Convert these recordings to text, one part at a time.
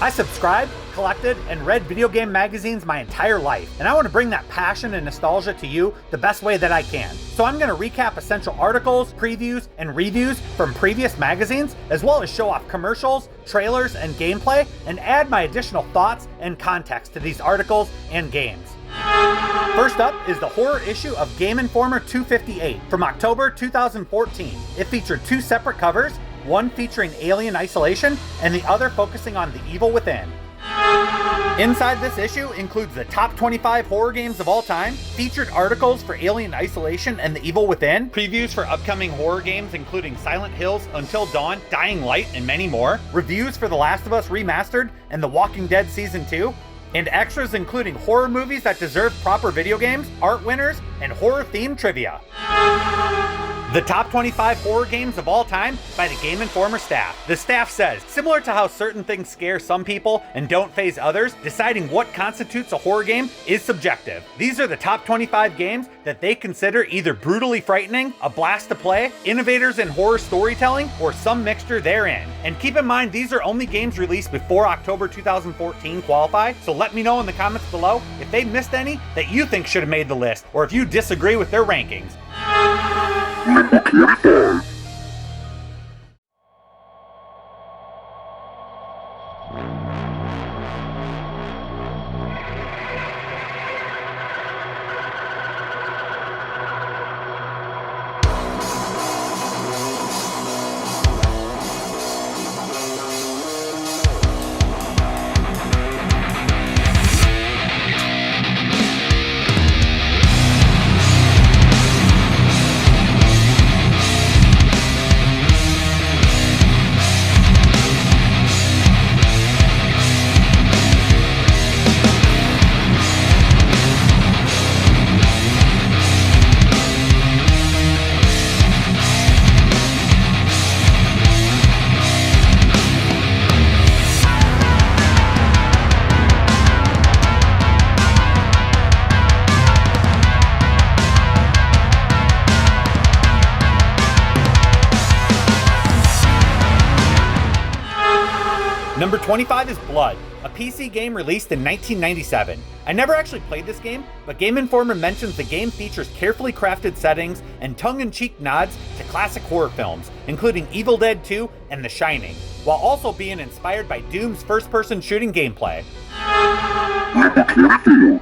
I subscribed, collected, and read video game magazines my entire life, and I want to bring that passion and nostalgia to you the best way that I can. So I'm going to recap essential articles, previews, and reviews from previous magazines, as well as show off commercials, trailers, and gameplay, and add my additional thoughts and context to these articles and games. First up is the horror issue of Gameinformer 258 from October 2014. It featured two separate covers, one featuring Alien Isolation and the other focusing on the evil within. Inside this issue includes the top 25 horror games of all time, featured articles for Alien Isolation and the Evil Within, previews for upcoming horror games including Silent Hills, Until Dawn, Dying Light, and many more, reviews for The Last of Us Remastered and The Walking Dead Season 2, and extras including horror movies that deserve proper video games, art winners, and horror-themed trivia. The top 25 horror games of all time by the Gameinformer staff. The staff says, similar to how certain things scare some people and don't faze others, deciding what constitutes a horror game is subjective. These are the top 25 games that they consider either brutally frightening, a blast to play, innovators in horror storytelling, or some mixture therein. And keep in mind, these are only games released before October 2014 qualify, so let me know in the comments below if they missed any that you think should have made the list, or if you disagree with their rankings. Number 25. Number 25 is Blood, a PC game released in 1997. I never actually played this game, but Gameinformer mentions the game features carefully crafted settings and tongue-in-cheek nods to classic horror films, including Evil Dead 2 and The Shining, while also being inspired by Doom's first-person shooting gameplay. Number 24.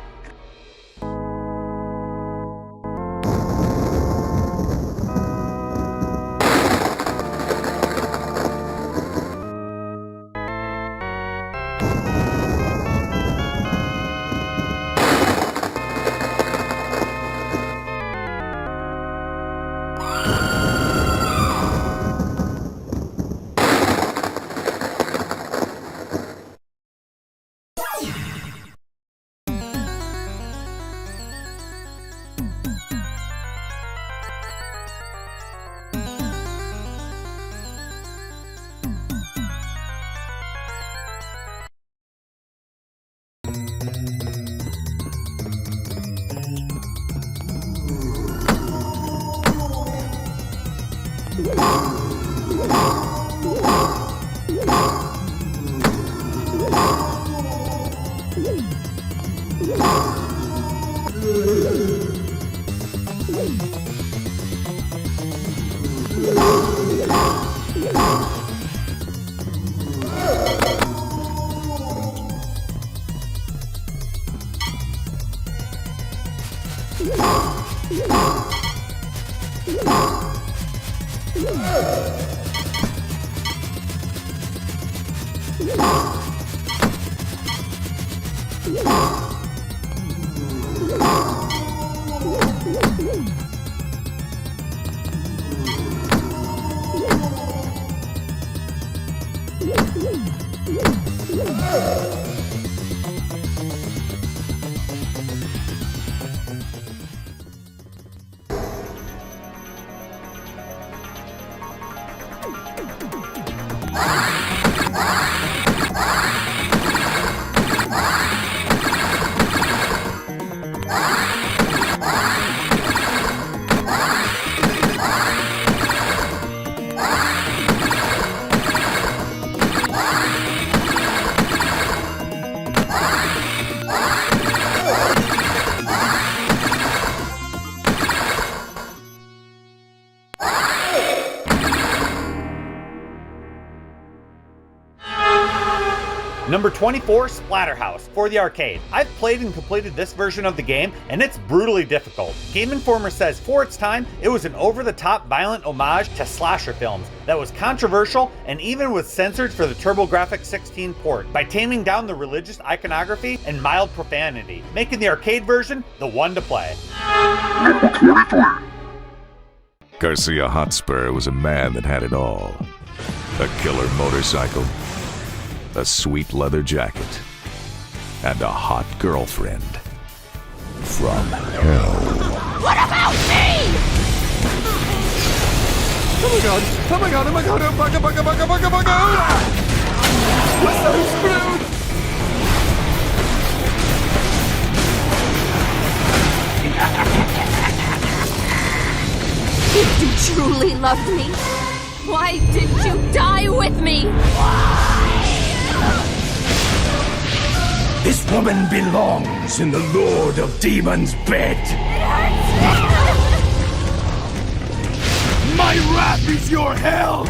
Number 24, Splatterhouse, for the arcade. I've played and completed this version of the game, and it's brutally difficult. Gameinformer says for its time, it was an over-the-top violent homage to slasher films that was controversial and even was censored for the TurboGrafx-16 port by taming down the religious iconography and mild profanity, making the arcade version the one to play. Number 23. Garcia Hotspur was a man that had it all. A killer motorcycle, a sweet leather jacket, and a hot girlfriend from hell. What about me? Oh my god! Oh my god! Oh my god! Oh bugger! Bugger! Bugger! Bugger! Bugger! We're so screwed! If you truly loved me, why didn't you die with me? This woman belongs in the Lord of Demons' bed. My wrath is your hell!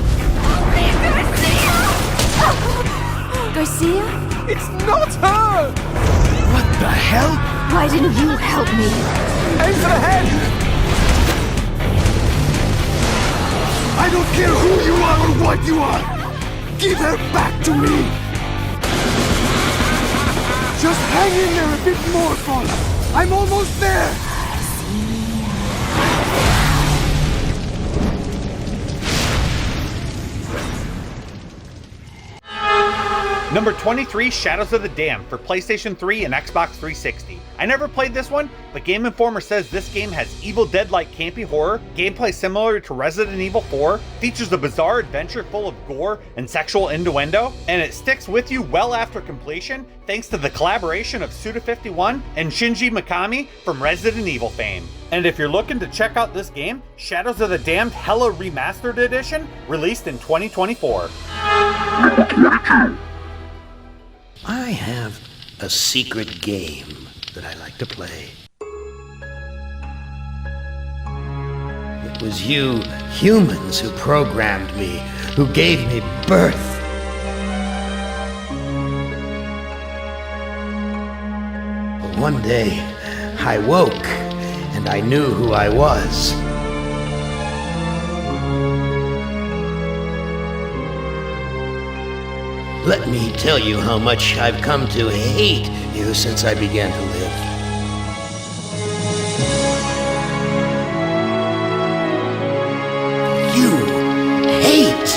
Garcia? It's not her! What the hell? Why didn't you help me? Aim for the head! I don't care who you are or what you are! Give her back to me! Just hang in there a bit more, Fauna! I'm almost there! Number 23, Shadows of the Damned, for PlayStation 3 and Xbox 360. I never played this one, but Gameinformer says this game has Evil Dead-like campy horror, gameplay similar to Resident Evil 4, features a bizarre adventure full of gore and sexual innuendo, and it sticks with you well after completion thanks to the collaboration of Suda51 and Shinji Mikami from Resident Evil fame. And if you're looking to check out this game, Shadows of the Damned Hella Remastered Edition, released in 2024. Number 22. I have a secret game that I like to play. It was you humans who programmed me, who gave me birth. But one day, I woke, and I knew who I was. Let me tell you how much I've come to hate you since I began to live. You hate.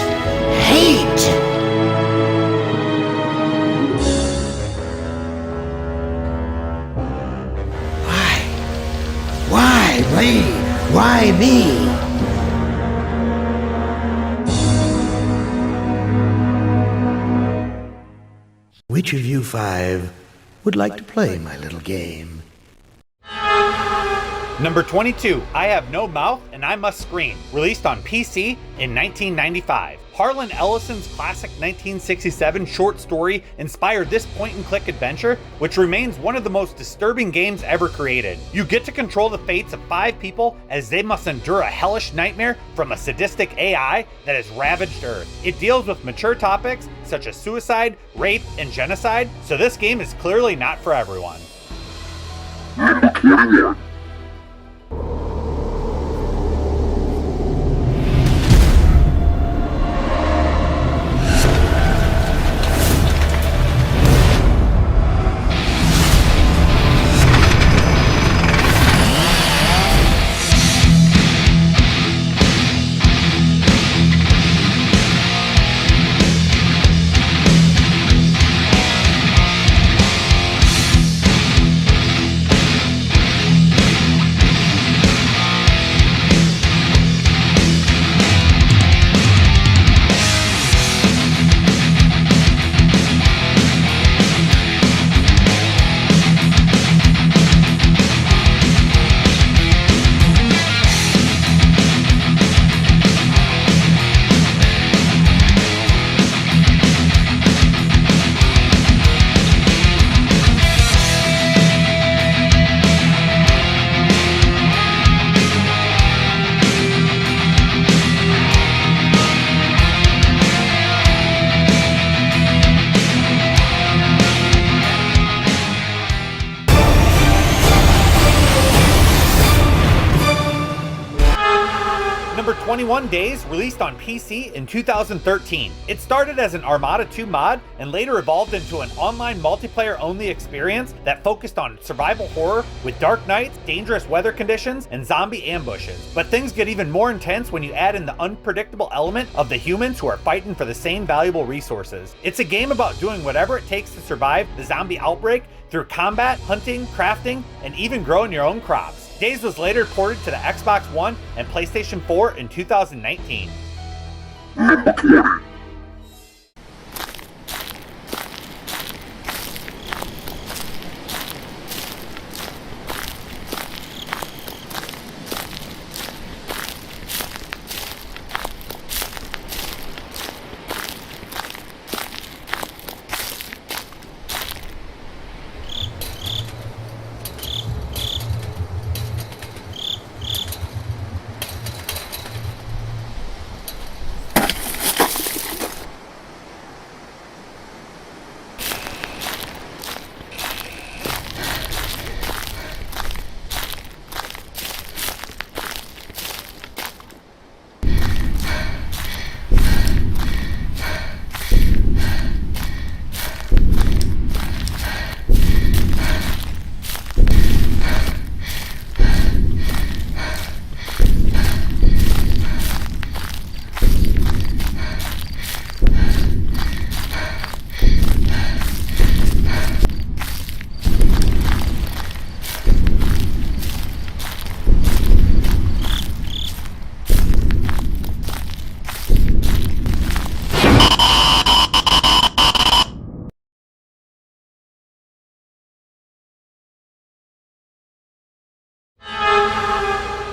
Why me? Which of you five would like to play my little game? Number 22, I Have No Mouth and I Must Scream, released on PC in 1995. Harlan Ellison's classic 1967 short story inspired this point-and-click adventure, which remains one of the most disturbing games ever created. You get to control the fates of 5 people as they must endure a hellish nightmare from a sadistic AI that has ravaged Earth. It deals with mature topics such as suicide, rape, and genocide, so this game is clearly not for everyone. Number 21. 21 Days released on PC in 2013. It started as an Armada 2 mod and later evolved into an online multiplayer-only experience that focused on survival horror with dark nights, dangerous weather conditions, and zombie ambushes. But things get even more intense when you add in the unpredictable element of the humans who are fighting for the same valuable resources. It's a game about doing whatever it takes to survive the zombie outbreak through combat, hunting, crafting, and even growing your own crops. Days was later ported to the Xbox One and PlayStation 4 in 2019. Number 20.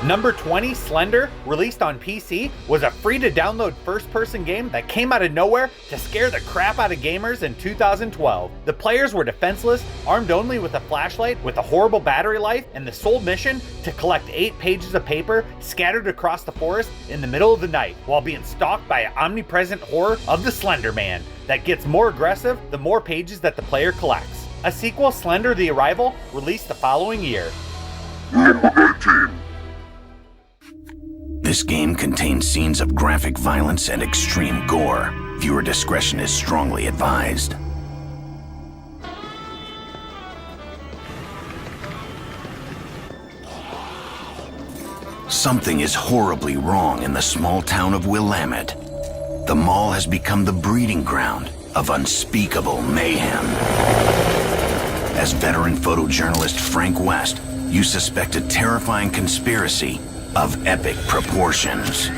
Number 20, Slender, released on PC, was a free-to-download first-person game that came out of nowhere to scare the crap out of gamers in 2012. The players were defenseless, armed only with a flashlight with a horrible battery life, and the sole mission to collect 8 pages of paper scattered across the forest in the middle of the night while being stalked by an omnipresent horror of the Slender Man that gets more aggressive the more pages that the player collects. A sequel, Slender the Arrival, released the following year. Number 18. This game contains scenes of graphic violence and extreme gore. Viewer discretion is strongly advised. Something is horribly wrong in the small town of Willamette. The mall has become the breeding ground of unspeakable mayhem. As veteran photojournalist Frank West, you suspect a terrifying conspiracy of epic proportions.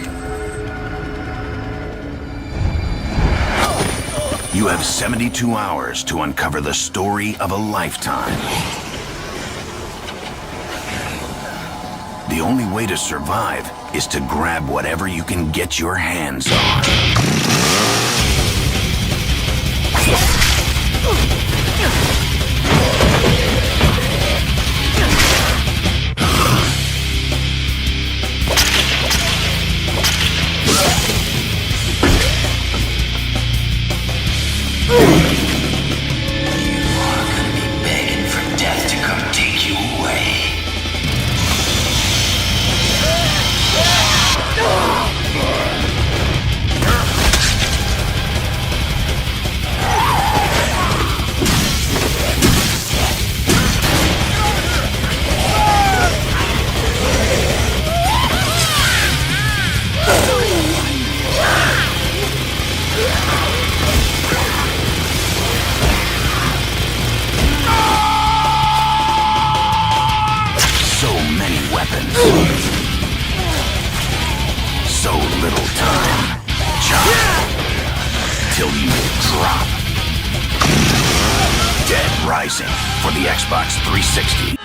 You have 72 hours to uncover the story of a lifetime. The only way to survive is to grab whatever you can get your hands on. So little time. Chop. Till you drop. Dead Rising for the Xbox 360.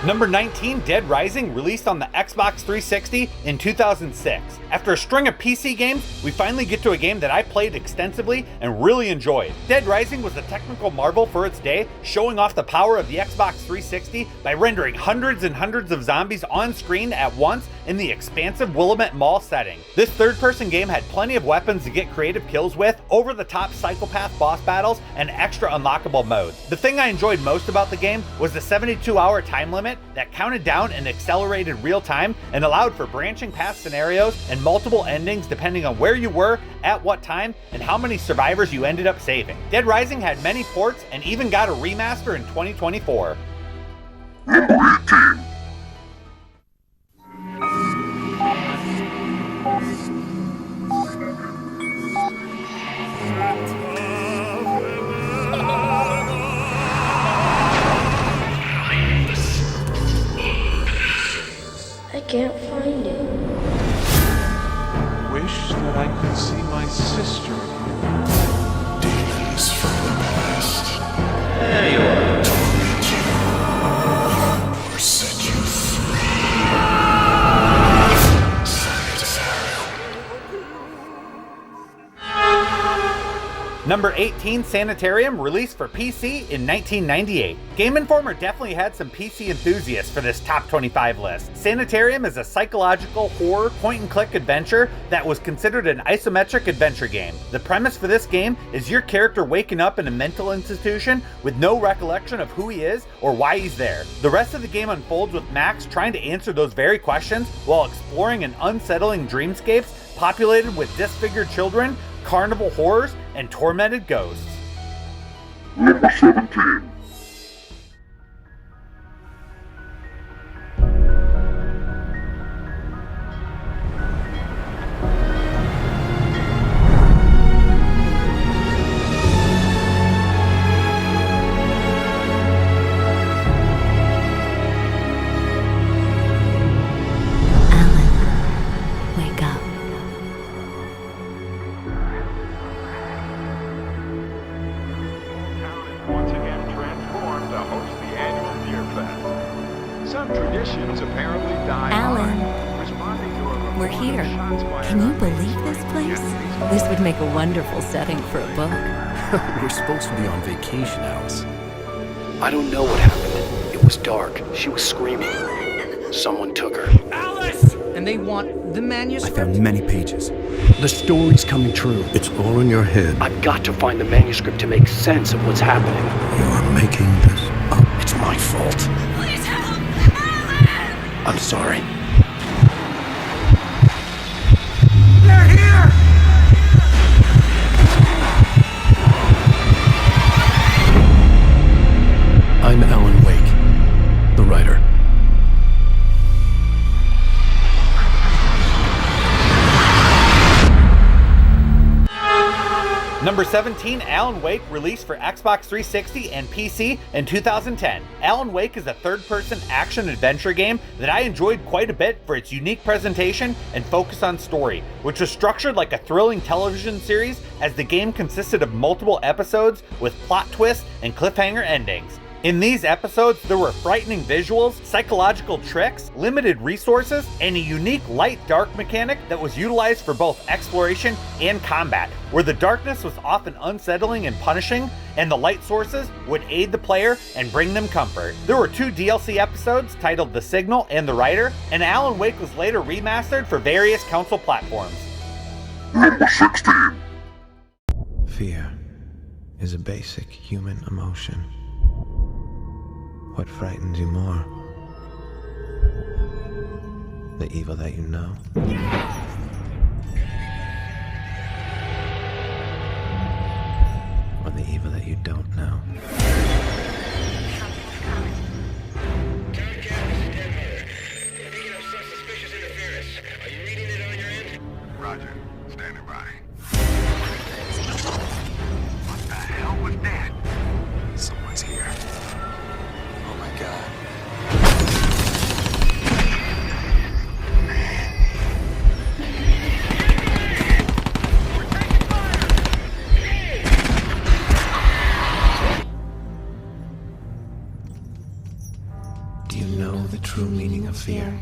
Number 19, Dead Rising, released on the Xbox 360 in 2006. After a string of PC games, we finally get to a game that I played extensively and really enjoyed. Dead Rising was a technical marvel for its day, showing off the power of the Xbox 360 by rendering hundreds and hundreds of zombies on screen at once in the expansive Willamette Mall setting. This third-person game had plenty of weapons to get creative kills with, over-the-top psychopath boss battles, and extra unlockable modes. The thing I enjoyed most about the game was the 72-hour time limit that counted down in accelerated real time and allowed for branching path scenarios and multiple endings depending on where you were, at what time, and how many survivors you ended up saving. Dead Rising had many ports and even got a remaster in 2024. Number 18. I can't find it. Wish that I could see my sister again. Demons from the past. There you are. Or set you free. Number 18, Sanitarium, released for PC in 1998. Gameinformer definitely had some PC enthusiasts for this top 25 list. Sanitarium is a psychological horror point-and-click adventure that was considered an isometric adventure game. The premise for this game is your character waking up in a mental institution with no recollection of who he is or why he's there. The rest of the game unfolds with Max trying to answer those very questions while exploring an unsettling dreamscapes populated with disfigured children, carnival horrors, and tormented ghosts. Number 17. Wake up. Once again transformed to host the annual Beer Fest. Some traditions apparently die Alan, hard. Responding to a we're report of here. shots fired Can you on believe this place? This would make a wonderful setting for a book. We're supposed to be on vacation, Alice. I don't know what happened. It was dark. She was screaming. Someone took her. Alice! And they want the I manuscript? found many pages. The story's coming true. It's all in your head. I've got to find the manuscript to make sense of what's happening. You're making this up. It's my fault. Please help! Alan! I'm sorry. They're here! I'm Alan Wake, the writer. Number 17, Alan Wake, released for Xbox 360 and PC in 2010. Alan Wake is a third-person action-adventure game that I enjoyed quite a bit for its unique presentation and focus on story, which was structured like a thrilling television series as the game consisted of multiple episodes with plot twists and cliffhanger endings. In these episodes, there were frightening visuals, psychological tricks, limited resources, and a unique light-dark mechanic that was utilized for both exploration and combat, where the darkness was often unsettling and punishing, and the light sources would aid the player and bring them comfort. There were 2 DLC episodes titled The Signal and The Writer, and Alan Wake was later remastered for various console platforms. Number 16. Fear is a basic human emotion. What frightens you more? The evil that you know? Or the evil that you don't know? Roger. Standing by. What the hell was that? Someone's here. Oh my god. Do you know the true meaning of fear?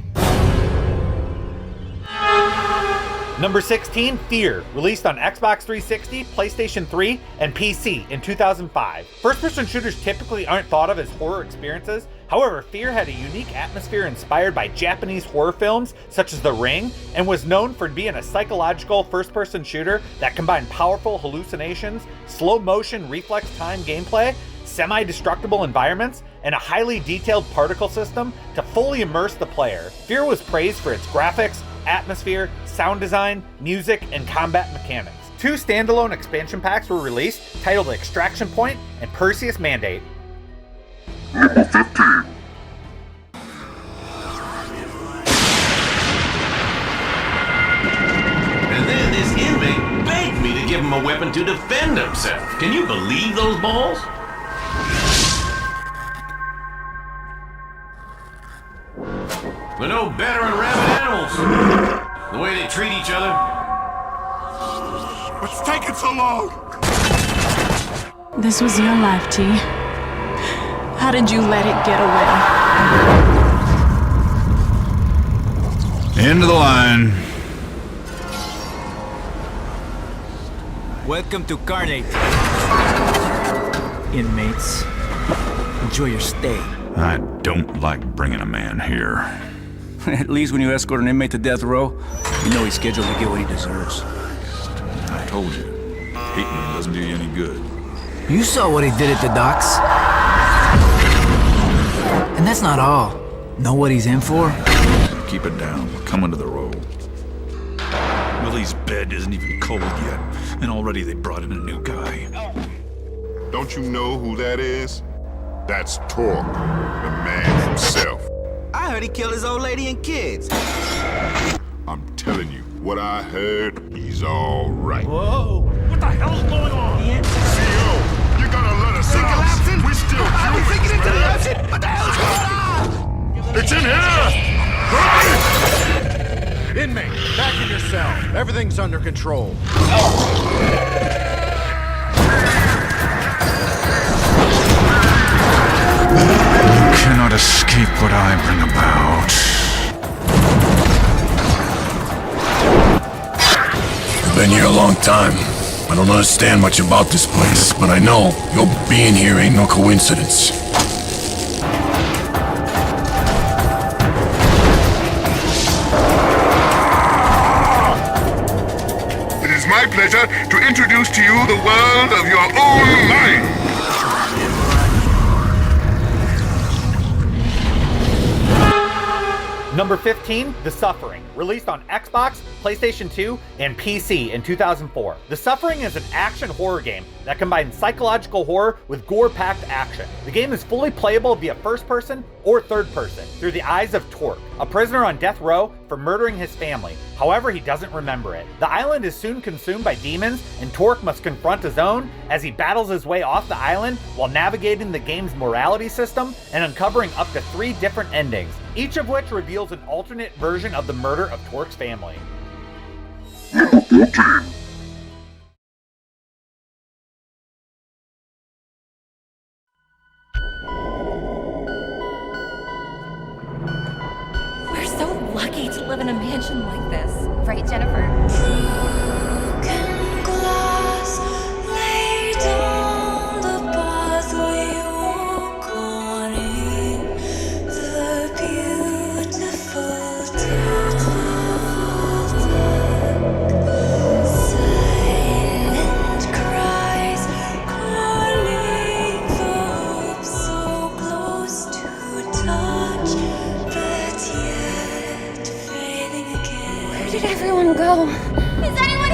Number 16, Fear, released on Xbox 360, PlayStation 3, and PC in 2005. First-person shooters typically aren't thought of as horror experiences. However, Fear had a unique atmosphere inspired by Japanese horror films such as The Ring, and was known for being a psychological first-person shooter that combined powerful hallucinations, slow-motion reflex-time gameplay, semi-destructible environments, and a highly detailed particle system to fully immerse the player. Fear was praised for its graphics, atmosphere, sound design, music, and combat mechanics. 2 standalone expansion packs were released, titled Extraction Point and Perseus Mandate. Number 15. And then this inmate begged me to give him a weapon to defend himself. Can you believe those balls? They're no better than rabid animals. The way they treat each other. What's taking so long? This was your life, T. How did you let it get away? End of the line. Welcome to Carnate. Inmates, enjoy your stay. I don't like bringing a man here. At least when you escort an inmate to death row, you know he's scheduled to get what he deserves. I told you, hating him doesn't do you any good. You saw what he did at the docks. And that's not all. Know what he's in for? Keep it down. We're coming to the row. Willie's bed isn't even cold yet, and already they brought in a new guy. Don't you know who that is? That's Torque, the man himself. I heard he killed his old lady and kids. I'm telling you, what I heard, he's all right. Whoa! What the hell's going on? CO, you gotta let us out. We're still humans, man. What the hell's going on? It's in here! Inmate, back in your cell. Everything's under control. You cannot escape what I bring about. I've been here a long time. I don't understand much about this place, but I know your being here ain't no coincidence. It is my pleasure to introduce to you the world of your own mind. Number 15, The Suffering, released on Xbox, PlayStation 2, and PC in 2004. The Suffering is an action horror game that combines psychological horror with gore-packed action. The game is fully playable via first-person or third-person through the eyes of Torque, a prisoner on death row for murdering his family. However, he doesn't remember it. The island is soon consumed by demons, and Torque must confront his own as he battles his way off the island while navigating the game's morality system and uncovering up to 3 different endings, each of which reveals an alternate version of the murder of Torque's family. Number 14. We're so lucky to live in a mansion like this. Right, Jennifer? Where did everyone go? Is anyone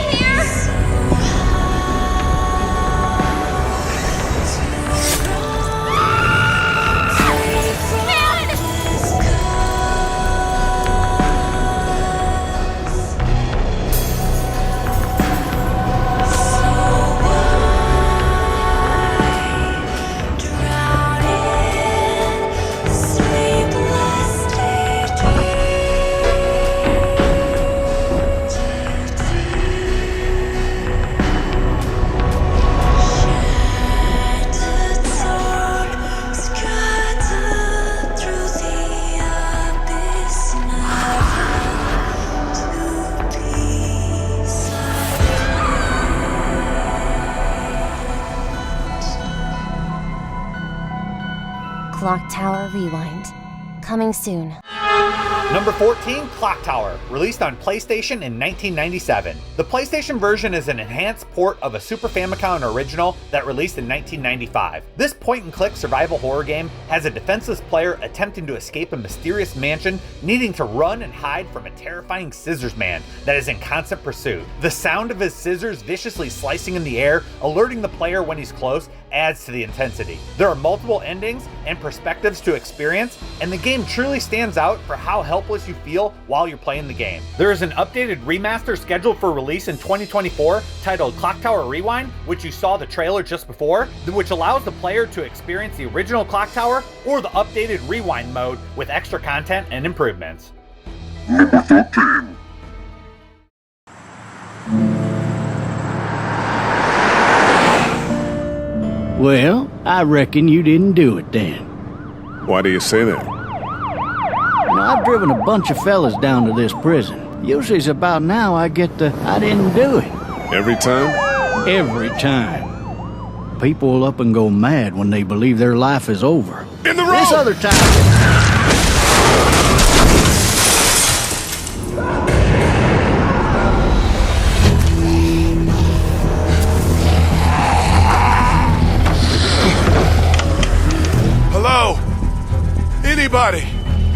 Clock Tower Rewind. Coming soon. Number 14, Clock Tower, released on PlayStation in 1997. The PlayStation version is an enhanced port of a Super Famicom original that released in 1995. This point-and-click survival horror game has a defenseless player attempting to escape a mysterious mansion, needing to run and hide from a terrifying scissors man that is in constant pursuit. The sound of his scissors viciously slicing in the air, alerting the player when he's close, adds to the intensity. There are multiple endings and perspectives to experience, and the game truly stands out for how helpless you feel while you're playing the game. There is an updated remaster scheduled for release in 2024 titled Clock Tower Rewind, which you saw the trailer just before, which allows the player to experience the original Clock Tower or the updated Rewind mode with extra content and improvements. Number 13. Well, I reckon you didn't do it then. Why do you say that? Now, I've driven a bunch of fellas down to this prison. Usually it's about now I get the I didn't do it. Every time? Every time. People will up and go mad when they believe their life is over. In the road! This other time... Hello? Anybody?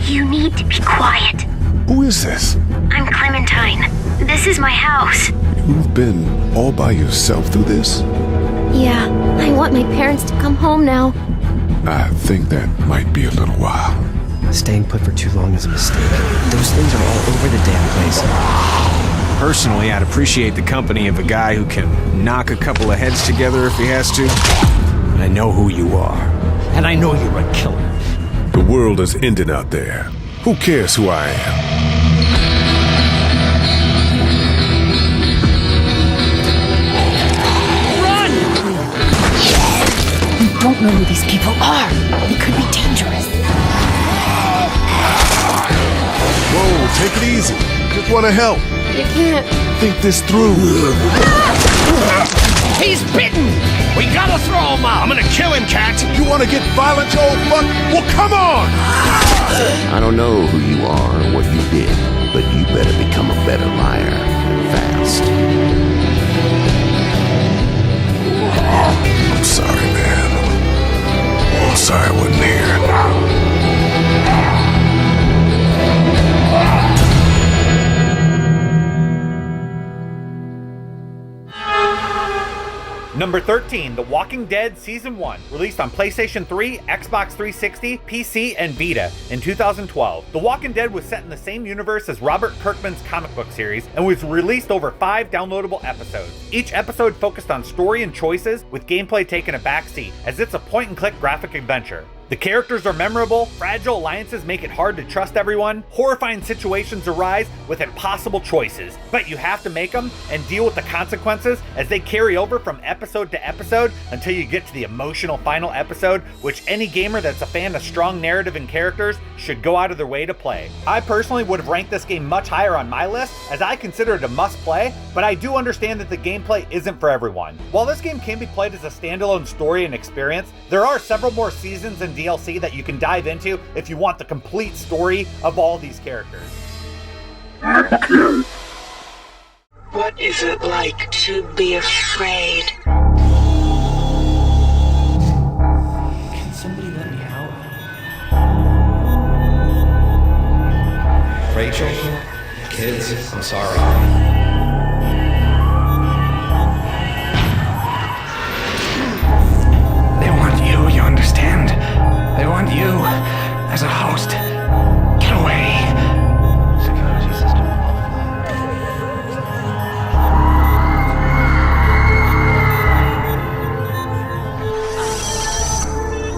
You need to be quiet. Who is this? I'm Clementine. This is my house. You've been all by yourself through this? Yeah, I want my parents to come home now. I think that might be a little while. Staying put for too long is a mistake. Those things are all over the damn place. Personally, I'd appreciate the company of a guy who can knock a couple of heads together if he has to. I know who you are, and I know you're a killer. The world is ending out there. Who cares who I am? Run! You don't know who these people are. They could be dangerous. Whoa, take it easy. Just want to help. You can't. Think this through. He's bitten! We gotta throw him out! I'm gonna kill him, cat! You wanna get violent, you old fuck? Well, come on! I don't know who you are or what you did, but you better become a better liar. Fast. I'm sorry, man. I'm sorry I wasn't here. Number 13, The Walking Dead Season 1, released on PlayStation 3, Xbox 360, PC, and Vita in 2012. The Walking Dead was set in the same universe as Robert Kirkman's comic book series and was released over 5 downloadable episodes. Each episode focused on story and choices, with gameplay taking a backseat, as it's a point-and-click graphic adventure. The characters are memorable, fragile alliances make it hard to trust everyone, horrifying situations arise with impossible choices, but you have to make them and deal with the consequences as they carry over from episode to episode until you get to the emotional final episode, which any gamer that's a fan of strong narrative and characters should go out of their way to play. I personally would have ranked this game much higher on my list, as I consider it a must play, but I do understand that the gameplay isn't for everyone. While this game can be played as a standalone story and experience, there are several more seasons and DLC that you can dive into if you want the complete story of all these characters. What is it like to be afraid? Can somebody let me out? Rachel? Kids, I'm sorry. You understand? They want you as a host. Get away. Security system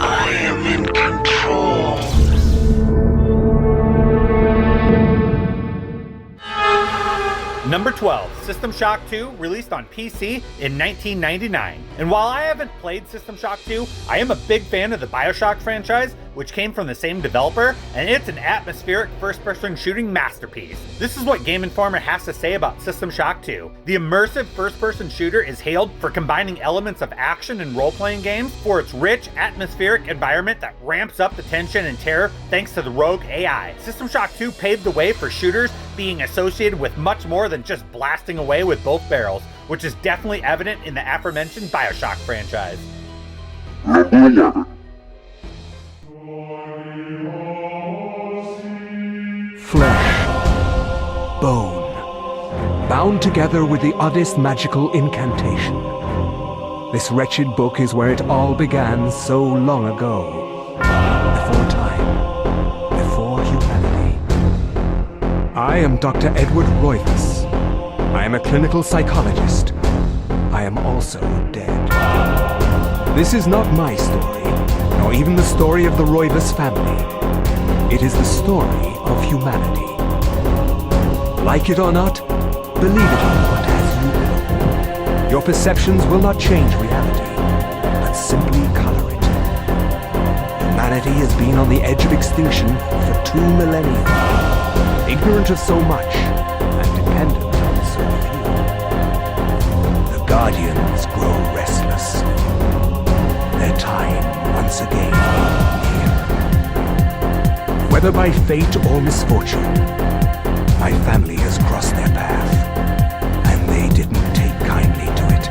I am in control. Number 12, System Shock 2, released on PC in 1999. And while I haven't played System Shock 2, I am a big fan of the BioShock franchise, which came from the same developer, and it's an atmospheric first-person shooting masterpiece. This is what Gameinformer has to say about System Shock 2. The immersive first-person shooter is hailed for combining elements of action and role-playing games, for its rich, atmospheric environment that ramps up the tension and terror thanks to the rogue AI. System Shock 2 paved the way for shooters being associated with much more than just blasting away with both barrels, which is definitely evident in the aforementioned BioShock franchise. Flesh, bone, bound together with the oddest magical incantation. This wretched book is where it all began so long ago. Before time, before humanity. I am Dr. Edward Roivas. I am a clinical psychologist. I am also dead. This is not my story, nor even the story of the Roivas family. It is the story of humanity. Like it or not, believe it or not as you will. Your perceptions will not change reality, but simply color it. Humanity has been on the edge of extinction for 2 millennia, ignorant of so much and dependent on so few. The Guardians grow restless. Their time, once again, near. Whether by fate or misfortune, my family has crossed their path, and they didn't take kindly to it.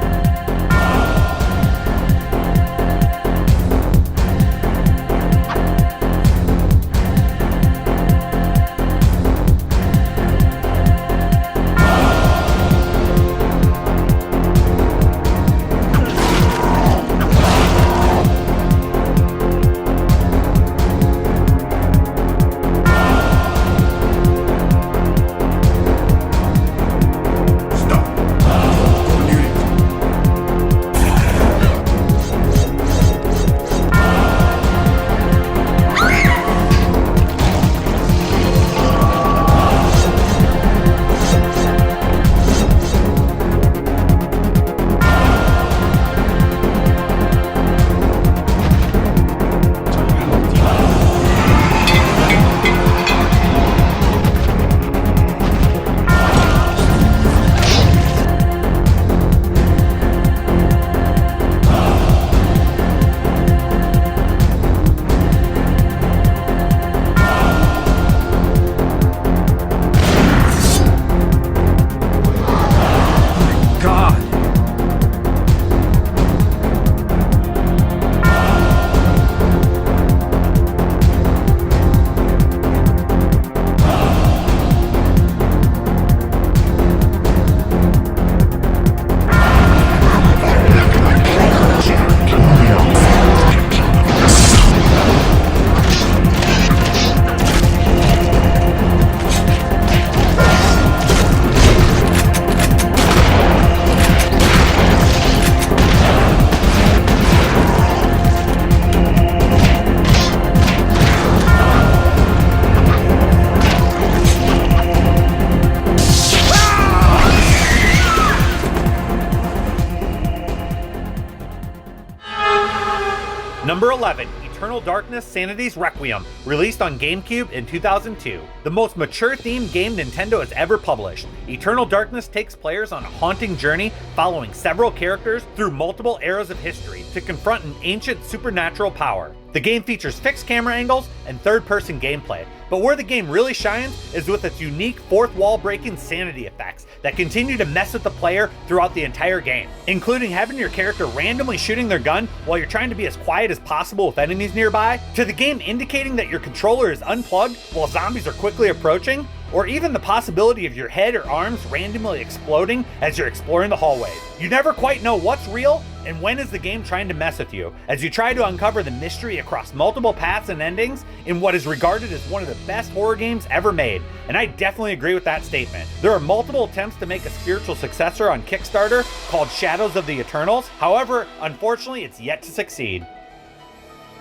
Number 11, Eternal Darkness Sanity's Requiem, released on GameCube in 2002. The most mature themed game Nintendo has ever published. Eternal Darkness takes players on a haunting journey following several characters through multiple eras of history to confront an ancient supernatural power. The game features fixed camera angles and third-person gameplay, but where the game really shines is with its unique fourth wall breaking sanity effects that continue to mess with the player throughout the entire game, including having your character randomly shooting their gun while you're trying to be as quiet as possible with enemies nearby, to the game indicating that your controller is unplugged while zombies are quickly approaching, or even the possibility of your head or arms randomly exploding as you're exploring the hallways. You never quite know what's real and when is the game trying to mess with you, as you try to uncover the mystery across multiple paths and endings in what is regarded as one of the best horror games ever made, and I definitely agree with that statement. There are multiple attempts to make a spiritual successor on Kickstarter called Shadows of the Eternals, however, unfortunately it's yet to succeed.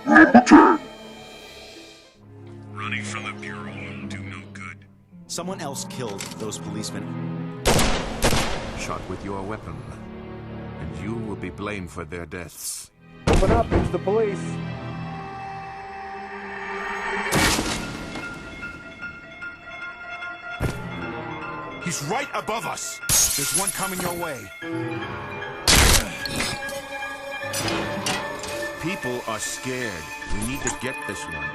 Running from the Bureau will do no good. Someone else killed those policemen. Shot with your weapon, and you will be blamed for their deaths. Open up, it's the police. He's right above us. There's one coming your way. People are scared. We need to get this one.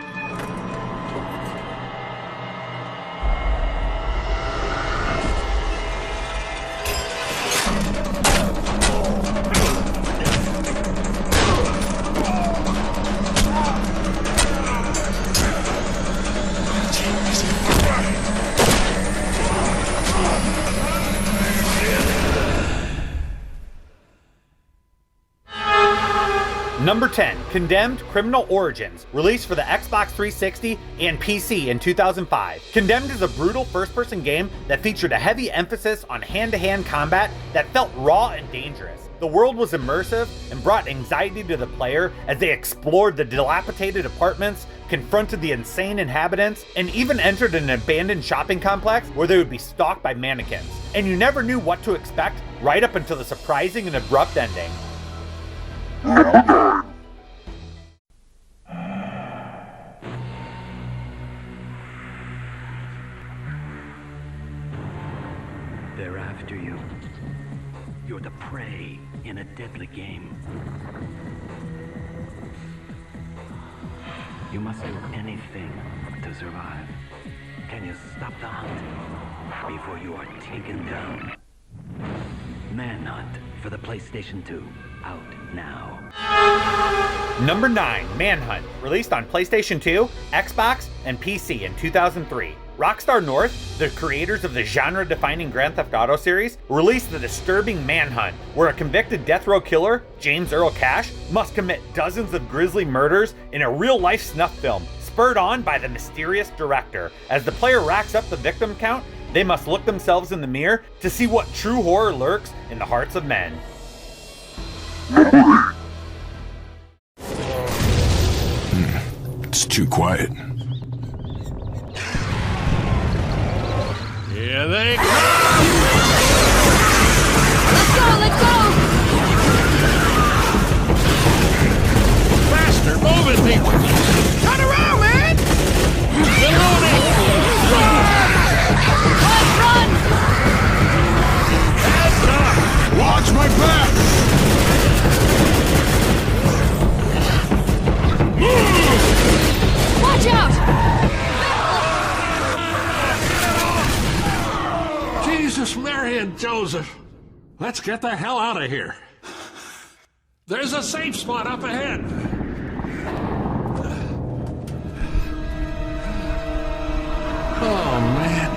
Number 10, Condemned: Criminal Origins, released for the Xbox 360 and PC in 2005. Condemned is a brutal first-person game that featured a heavy emphasis on hand-to-hand combat that felt raw and dangerous. The world was immersive and brought anxiety to the player as they explored the dilapidated apartments, confronted the insane inhabitants, and even entered an abandoned shopping complex where they would be stalked by mannequins. And you never knew what to expect right up until the surprising and abrupt ending. They're after you. You're the prey in a deadly game. You must do anything to survive. Can you stop the hunt before you are taken down? Manhunt for the PlayStation 2. Out now. Number 9, Manhunt, released on PlayStation 2, Xbox, and PC in 2003. Rockstar North, the creators of the genre-defining Grand Theft Auto series, released the disturbing Manhunt, where a convicted death row killer, James Earl Cash, must commit dozens of grisly murders in a real-life snuff film, spurred on by the mysterious director. As the player racks up the victim count, they must look themselves in the mirror to see what true horror lurks in the hearts of men. It's too quiet. Here they come! Let's go, let's go! Faster, move it, people! Turn around, man! Reloading! Run! Heads up! Watch my back! Watch out! Jesus, Mary, and Joseph. Let's get the hell out of here. There's a safe spot up ahead. Oh, man.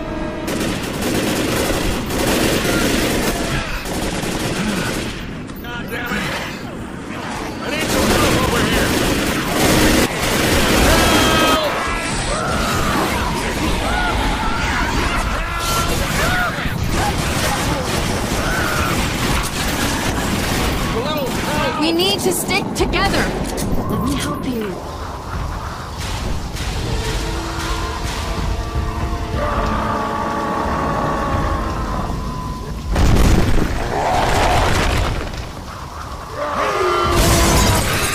God damn it. I need some help over here. We need to stick together. Let me help you.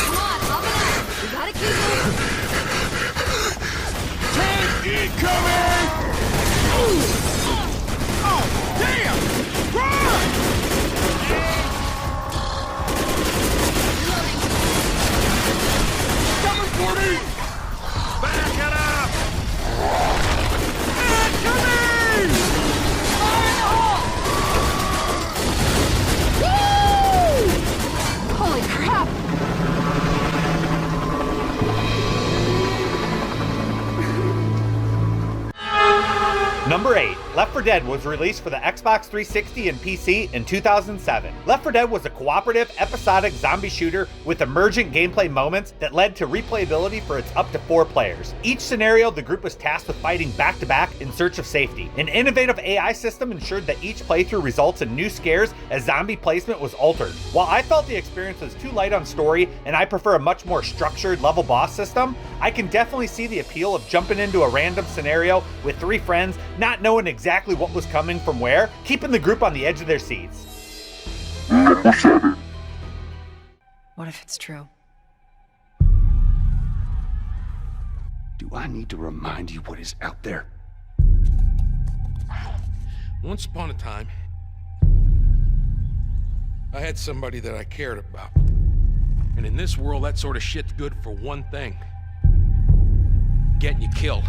Come on, up and up. We gotta keep moving. Tank incoming! Oh, damn! Run! Back it up! Incoming! Fire in the hole! Woo! Holy crap! Number 8, Left 4 Dead was released for the Xbox 360 and PC in 2007. Left 4 Dead was a cooperative, episodic zombie shooter with emergent gameplay moments that led to replayability for its up to 4 players. Each scenario, the group was tasked with fighting back-to-back in search of safety. An innovative AI system ensured that each playthrough results in new scares as zombie placement was altered. While I felt the experience was too light on story and I prefer a much more structured level boss system, I can definitely see the appeal of jumping into a random scenario with 3 friends, not knowing exactly what was coming from where, keeping the group on the edge of their seats. What if it's true? Do I need to remind you what is out there? Once upon a time, I had somebody that I cared about. And in this world, that sort of shit's good for one thing. Getting you killed.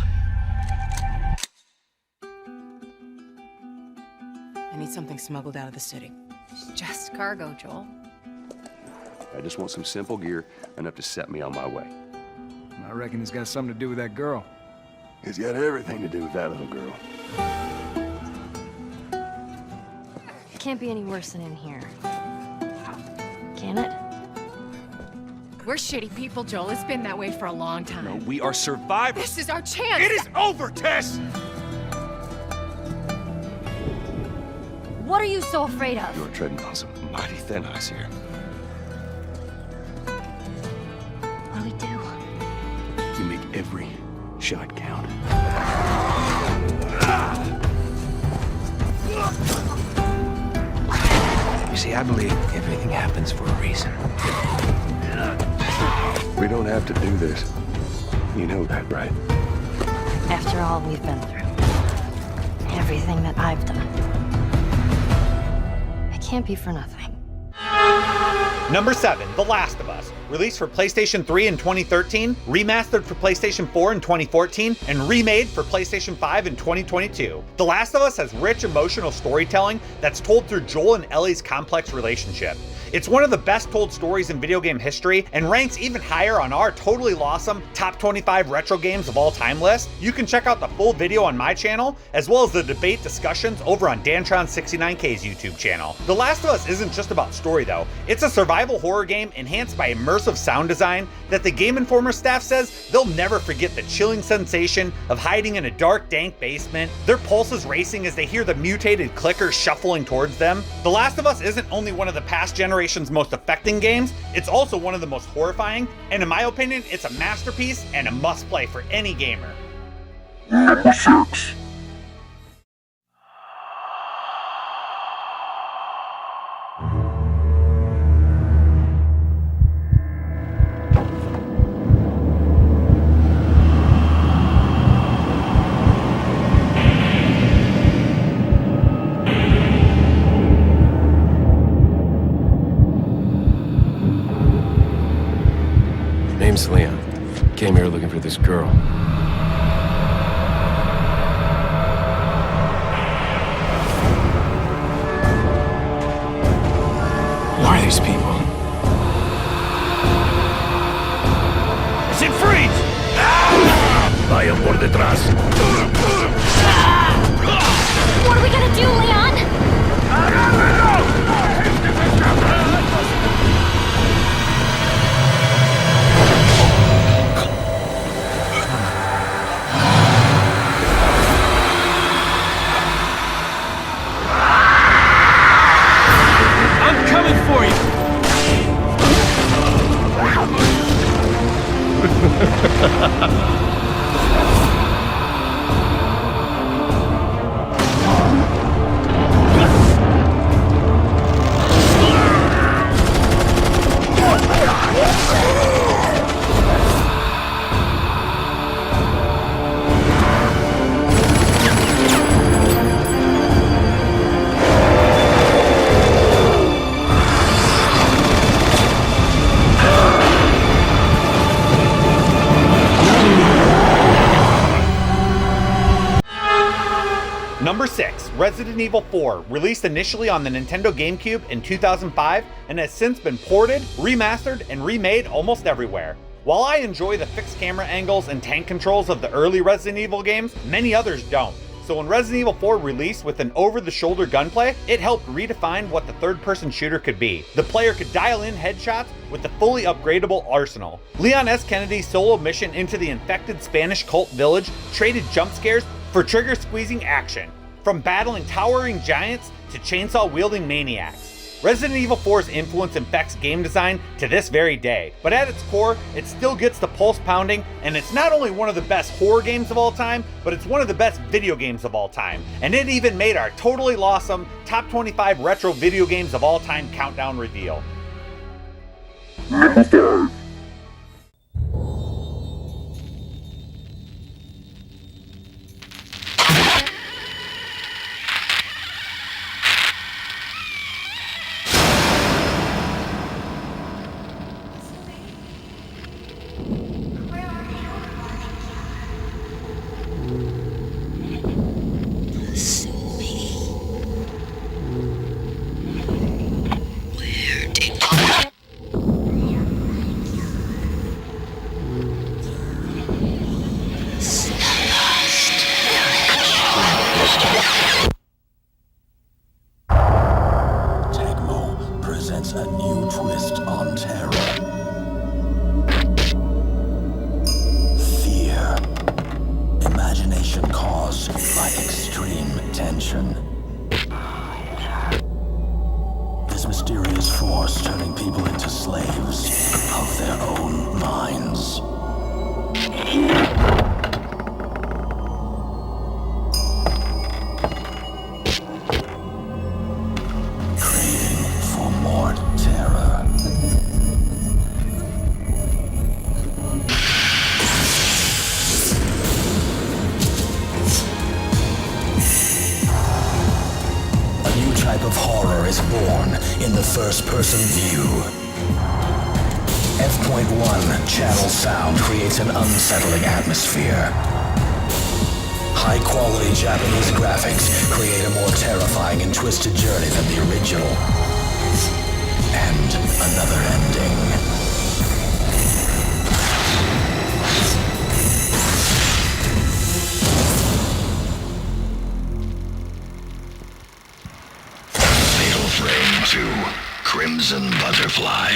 I need something smuggled out of the city. It's just cargo, Joel. I just want some simple gear, enough to set me on my way. I reckon it's got something to do with that girl. It's got everything to do with that little girl. It can't be any worse than in here. Can it? We're shitty people, Joel. It's been that way for a long time. No, we are survivors. This is our chance. It is over, Tess! What are you so afraid of? You're treading on some mighty thin ice here. What do we do? You make every shot count. You see, I believe everything happens for a reason. We don't have to do this. You know that, right? After all we've been through. Everything that I've done. It can't be for nothing. Number 7, The Last of Us. Released for PlayStation 3 in 2013, remastered for PlayStation 4 in 2014, and remade for PlayStation 5 in 2022. The Last of Us has rich emotional storytelling that's told through Joel and Ellie's complex relationship. It's one of the best told stories in video game history and ranks even higher on our totally awesome top 25 retro games of all time list. You can check out the full video on my channel, as well as the debate discussions over on Dantron69K's YouTube channel. The Last of Us isn't just about story though. It's a survival horror game enhanced by immersive sound design that the Gameinformer staff says they'll never forget the chilling sensation of hiding in a dark, dank basement, their pulses racing as they hear the mutated clickers shuffling towards them. The Last of Us isn't only one of the past generation's most affecting games, it's also one of the most horrifying, and in my opinion, it's a masterpiece and a must-play for any gamer. Number 6. Name's Leon. Came here looking for this girl. Who are these people? ¡Sin freeze! Vaya por detrás. What are we gonna do, Leon? I'm coming for you! Number 6, Resident Evil 4, released initially on the Nintendo GameCube in 2005 and has since been ported, remastered, and remade almost everywhere. While I enjoy the fixed camera angles and tank controls of the early Resident Evil games, many others don't. So when Resident Evil 4 released with an over-the-shoulder gunplay, it helped redefine what the third-person shooter could be. The player could dial in headshots with the fully upgradable arsenal. Leon S. Kennedy's solo mission into the infected Spanish cult village traded jump scares for trigger-squeezing action, from battling towering giants to chainsaw-wielding maniacs. Resident Evil 4's influence infects game design to this very day, but at its core, it still gets the pulse pounding, and it's not only one of the best horror games of all time, but it's one of the best video games of all time. And it even made our totally awesome top 25 retro video games of all time countdown reveal. Number 5. in the first-person view. F.1 channel sound creates an unsettling atmosphere. High-quality Japanese graphics create a more terrifying and twisted journey than the original. And another ending. Fatal Frame 2, Crimson Butterfly.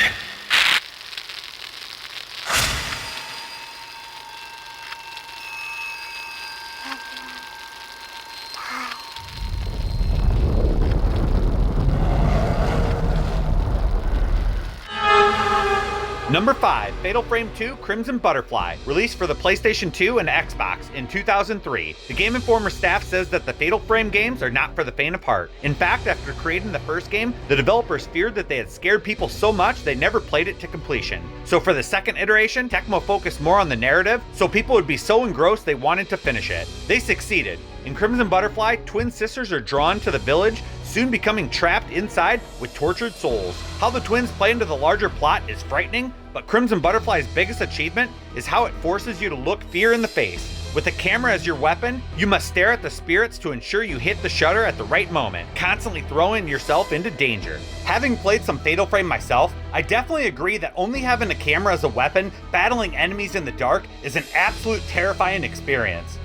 Number 5, Fatal Frame 2 Crimson Butterfly, released for the PlayStation 2 and Xbox in 2003. The Gameinformer staff says that the Fatal Frame games are not for the faint of heart. In fact, after creating the first game, the developers feared that they had scared people so much they never played it to completion. So for the second iteration, Tecmo focused more on the narrative, so people would be so engrossed they wanted to finish it. They succeeded. In Crimson Butterfly, twin sisters are drawn to the village, soon becoming trapped inside with tortured souls. How the twins play into the larger plot is frightening, but Crimson Butterfly's biggest achievement is how it forces you to look fear in the face. With a camera as your weapon, you must stare at the spirits to ensure you hit the shutter at the right moment, constantly throwing yourself into danger. Having played some Fatal Frame myself, I definitely agree that only having a camera as a weapon, battling enemies in the dark, is an absolute terrifying experience.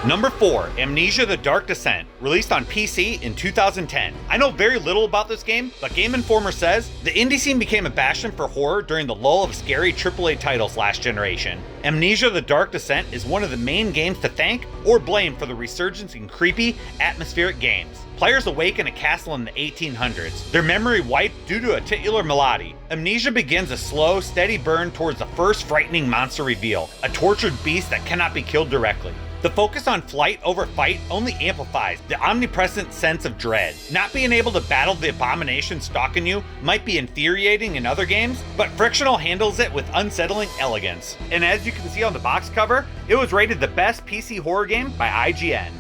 Number 4, Amnesia: The Dark Descent, released on PC in 2010. I know very little about this game, but Gameinformer says, the indie scene became a bastion for horror during the lull of scary AAA titles last generation. Amnesia: The Dark Descent is one of the main games to thank or blame for the resurgence in creepy, atmospheric games. Players awaken a castle in the 1800s, their memory wiped due to a titular malady. Amnesia begins a slow, steady burn towards the first frightening monster reveal, a tortured beast that cannot be killed directly. The focus on flight over fight only amplifies the omnipresent sense of dread. Not being able to battle the abomination stalking you might be infuriating in other games, but Frictional handles it with unsettling elegance. And as you can see on the box cover, it was rated the best PC horror game by IGN.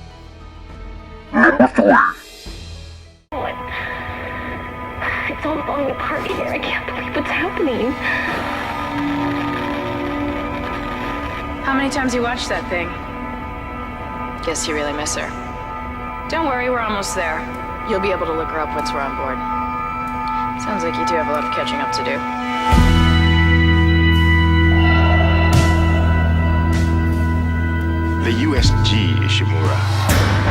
It's all falling apart here. I can't believe what's happening. How many times you watched that thing? Guess you really miss her. Don't worry, we're almost there. You'll be able to look her up once we're on board. Sounds like you two have a lot of catching up to do. The USG Ishimura.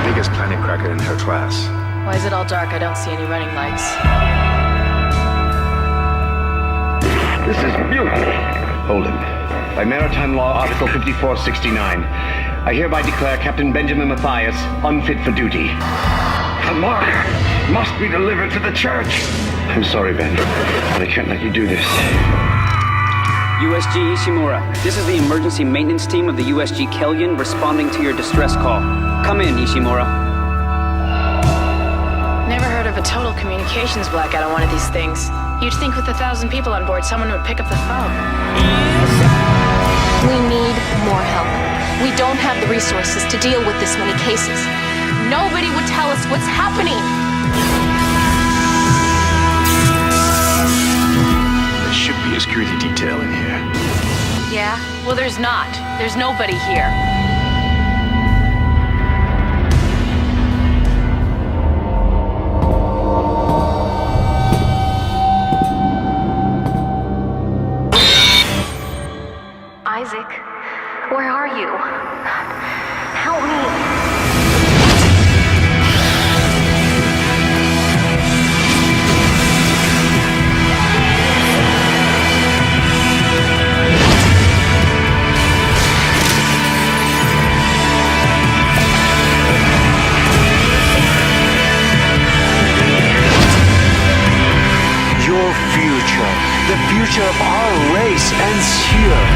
Biggest planet cracker in her class. Why is it all dark? I don't see any running lights. This is mutiny. Hold him. By Maritime Law, Article 5469, I hereby declare Captain Benjamin Mathias unfit for duty. The mark must be delivered to the church. I'm sorry, Ben, but I can't let you do this. USG Ishimura, this is the emergency maintenance team of the USG Kellyan responding to your distress call. Come in, Ishimura. Never heard of a total communications blackout on one of these things. You'd think with 1,000 people on board, someone would pick up the phone. We need more help. We don't have the resources to deal with this many cases. Nobody would tell us what's happening. There should be a security detail in here. Yeah? Well, there's not. There's nobody here. Isaac, where are you? Help me. Your future, the future of our race ends here.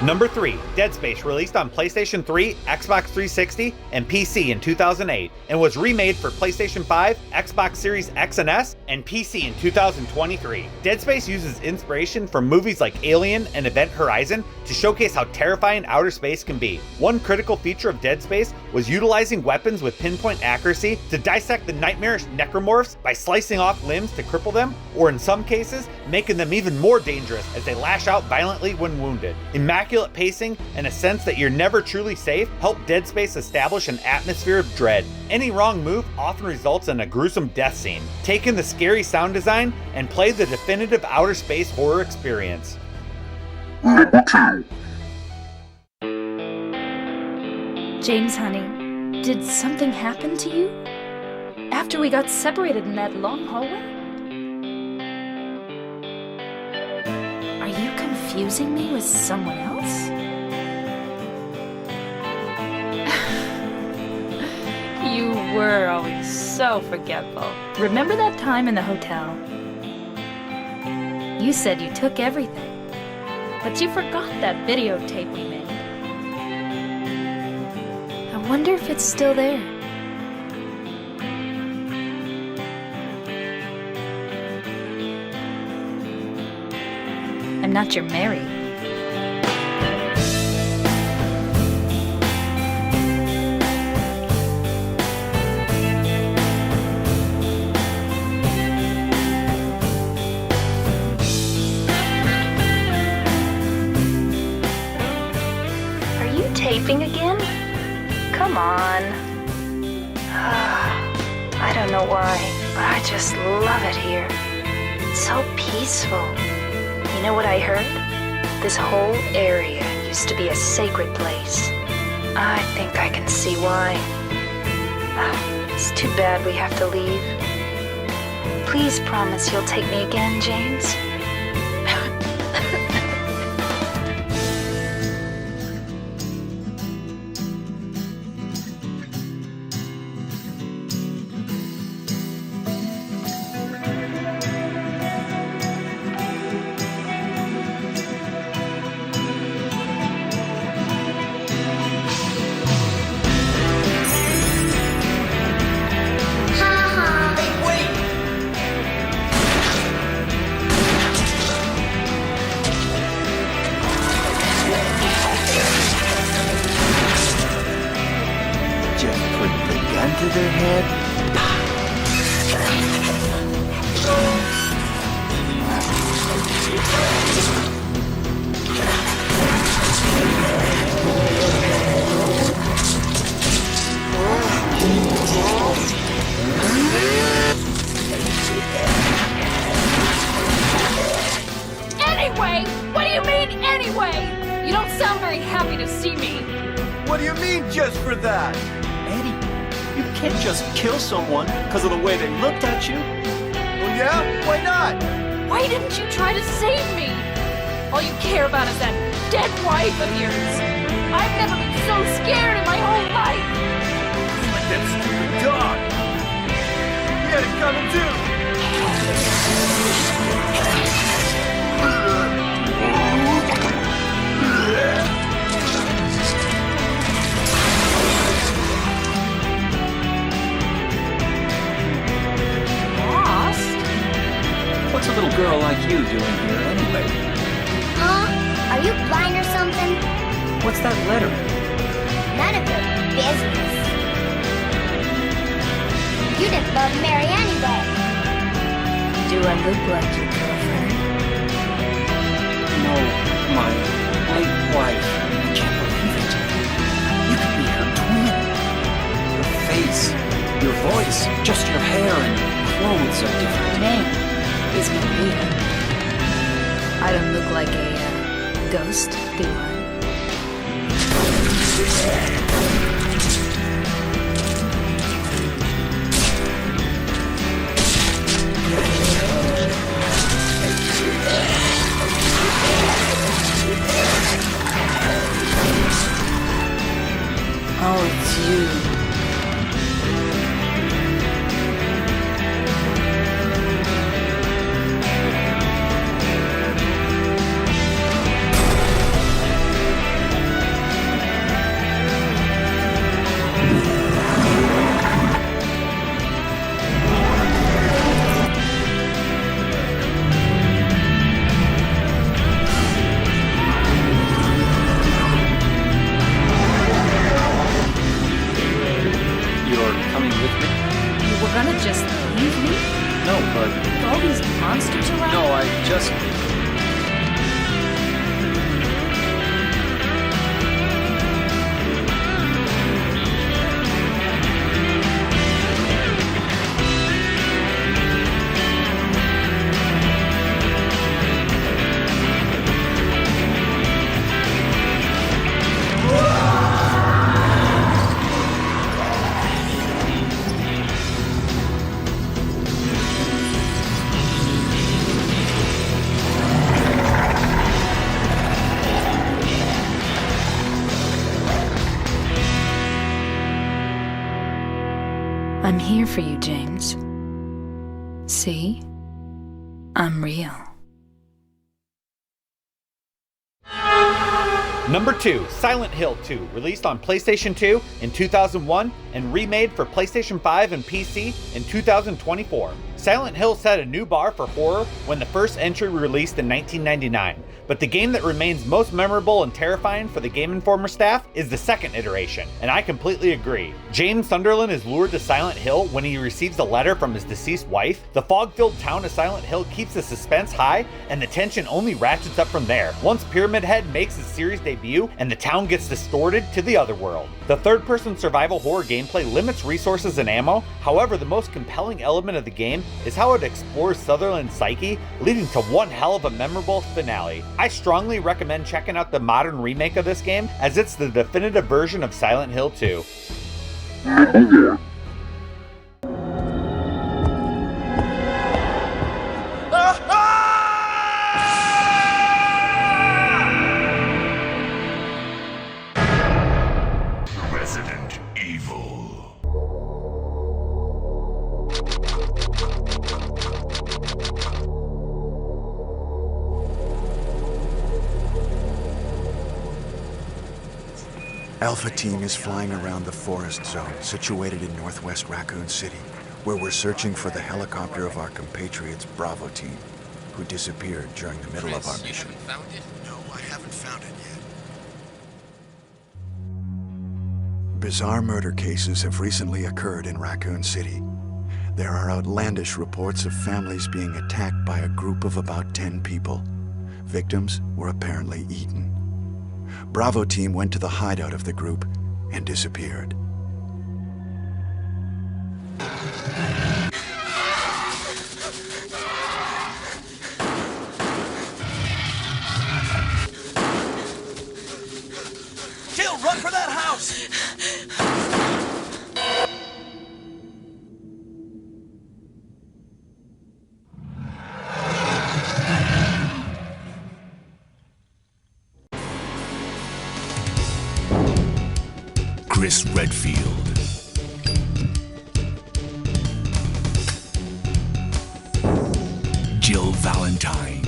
Number 3, Dead Space released on PlayStation 3, Xbox 360, and PC in 2008, and was remade for PlayStation 5, Xbox Series X and S, and PC in 2023. Dead Space uses inspiration from movies like Alien and Event Horizon to showcase how terrifying outer space can be. One critical feature of Dead Space was utilizing weapons with pinpoint accuracy to dissect the nightmarish necromorphs by slicing off limbs to cripple them, or in some cases, making them even more dangerous as they lash out violently when wounded. Immaculate pacing and a sense that you're never truly safe help Dead Space establish an atmosphere of dread. Any wrong move often results in a gruesome death scene. Take in the scary sound design and play the definitive outer space horror experience. James, honey, did something happen to you? After we got separated in that long hallway? Are you confusing me with someone else? You were always so forgetful. Remember that time in the hotel? You said you took everything, but you forgot that videotape we made. I wonder if it's still there. I'm not your Mary. Are you taping again? Come on. I don't know why, but I just love it here. It's so peaceful. You know what I heard? This whole area used to be a sacred place. I think I can see why. It's too bad we have to leave. Please promise you'll take me again, James. Anyway? What do you mean, anyway? You don't sound very happy to see me. What do you mean, just for that? Eddie, you can't just kill someone because of the way they looked at you. Well, yeah? Why not? Why didn't you try to save me? All you care about is that dead wife of yours. I've never been so scared in my whole life. Like that stupid dog. He had it coming too. Lost? What's a little girl like you doing here anyway? Huh? Are you blind or something? What's that letter? None of your business. You didn't love Mary anyway. Do I look like your girlfriend? No, my late wife. I can't believe it. You could be her twin. Your face, your voice, just your hair and clothes are different. Name is Maria. I don't look like a ghost, do I? Oh, it's you. I'm here for you, James. See? I'm real. Number 2, Silent Hill 2, released on PlayStation 2 in 2001 and remade for PlayStation 5 and PC in 2024. Silent Hill set a new bar for horror when the first entry released in 1999, but the game that remains most memorable and terrifying for the Gameinformer staff is the second iteration, and I completely agree. James Sunderland is lured to Silent Hill when he receives a letter from his deceased wife. The fog-filled town of Silent Hill keeps the suspense high, and the tension only ratchets up from there, once Pyramid Head makes his series debut and the town gets distorted to the other world. The third-person survival horror gameplay limits resources and ammo, however the most compelling element of the game is how it explores Sutherland's psyche, leading to one hell of a memorable finale. I strongly recommend checking out the modern remake of this game, as it's the definitive version of Silent Hill 2. Resident Evil. Alpha Team is flying around the forest zone situated in northwest Raccoon City, where we're searching for the helicopter of our compatriots Bravo Team, who disappeared during the middle of our mission. You haven't found it? No, I haven't found it yet. Bizarre murder cases have recently occurred in Raccoon City. There are outlandish reports of families being attacked by a group of about 10 people. Victims were apparently eaten. Bravo team went to the hideout of the group and disappeared. Jill, run for that house! Chris Redfield. Jill Valentine.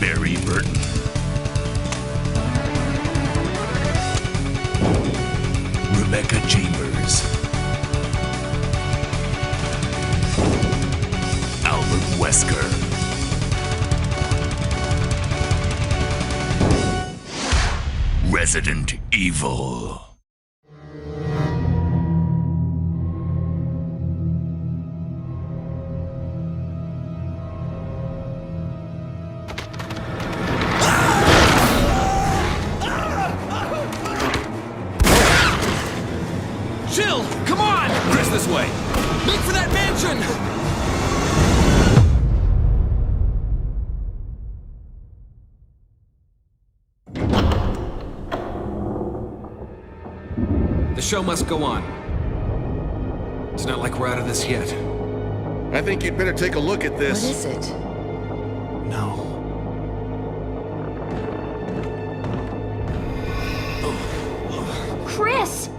Barry Burton. Rebecca Chambers. Albert Wesker. Resident Evil. Jill, come on! Chris, this way. Make for that mansion! The show must go on. It's not like we're out of this yet. I think you'd better take a look at this. What is it? No. Chris!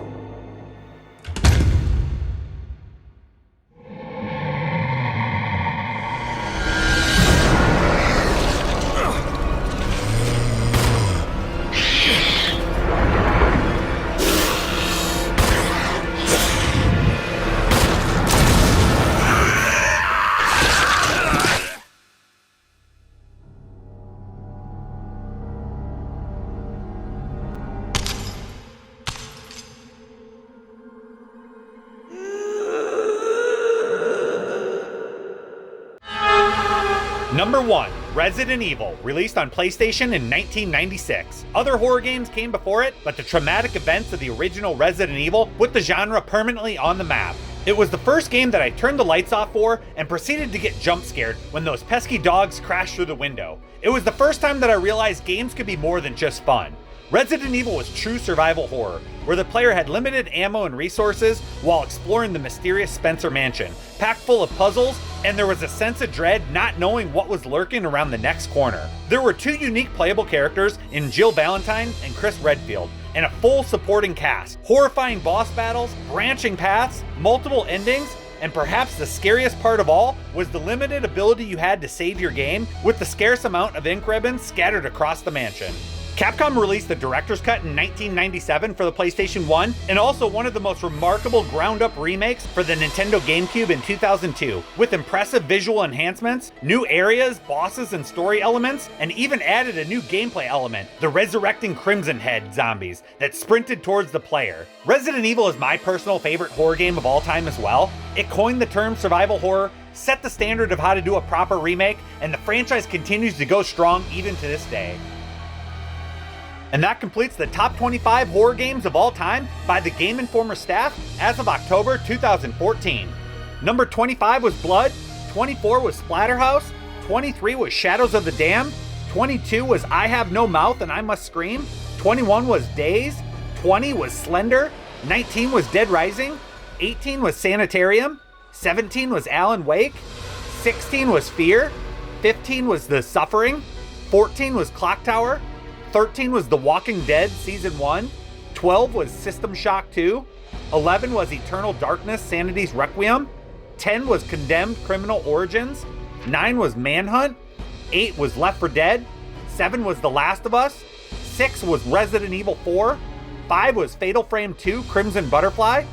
Number 1, Resident Evil, released on PlayStation in 1996. Other horror games came before it, but the traumatic events of the original Resident Evil put the genre permanently on the map. It was the first game that I turned the lights off for and proceeded to get jump scared when those pesky dogs crashed through the window. It was the first time that I realized games could be more than just fun. Resident Evil was true survival horror, where the player had limited ammo and resources while exploring the mysterious Spencer Mansion, packed full of puzzles, and there was a sense of dread not knowing what was lurking around the next corner. There were 2 unique playable characters in Jill Valentine and Chris Redfield, and a full supporting cast, horrifying boss battles, branching paths, multiple endings, and perhaps the scariest part of all was the limited ability you had to save your game with the scarce amount of ink ribbons scattered across the mansion. Capcom released the Director's Cut in 1997 for the PlayStation 1, and also one of the most remarkable ground-up remakes for the Nintendo GameCube in 2002, with impressive visual enhancements, new areas, bosses, and story elements, and even added a new gameplay element, the resurrecting Crimson Head zombies that sprinted towards the player. Resident Evil is my personal favorite horror game of all time as well. It coined the term survival horror, set the standard of how to do a proper remake, and the franchise continues to go strong even to this day. And that completes the top 25 horror games of all time by the Gameinformer staff as of October 2014. Number 25 was Blood, 24 was Splatterhouse, 23 was Shadows of the Damned, 22 was I Have No Mouth and I Must Scream, 21 was Days, 20 was Slender, 19 was Dead Rising, 18 was Sanitarium, 17 was Alan Wake, 16 was Fear, 15 was The Suffering, 14 was Clock Tower, 13 was The Walking Dead Season 1, 12 was System Shock 2, 11 was Eternal Darkness Sanity's Requiem, 10 was Condemned Criminal Origins, 9 was Manhunt, 8 was Left 4 Dead, 7 was The Last of Us, 6 was Resident Evil 4, 5 was Fatal Frame 2 Crimson Butterfly,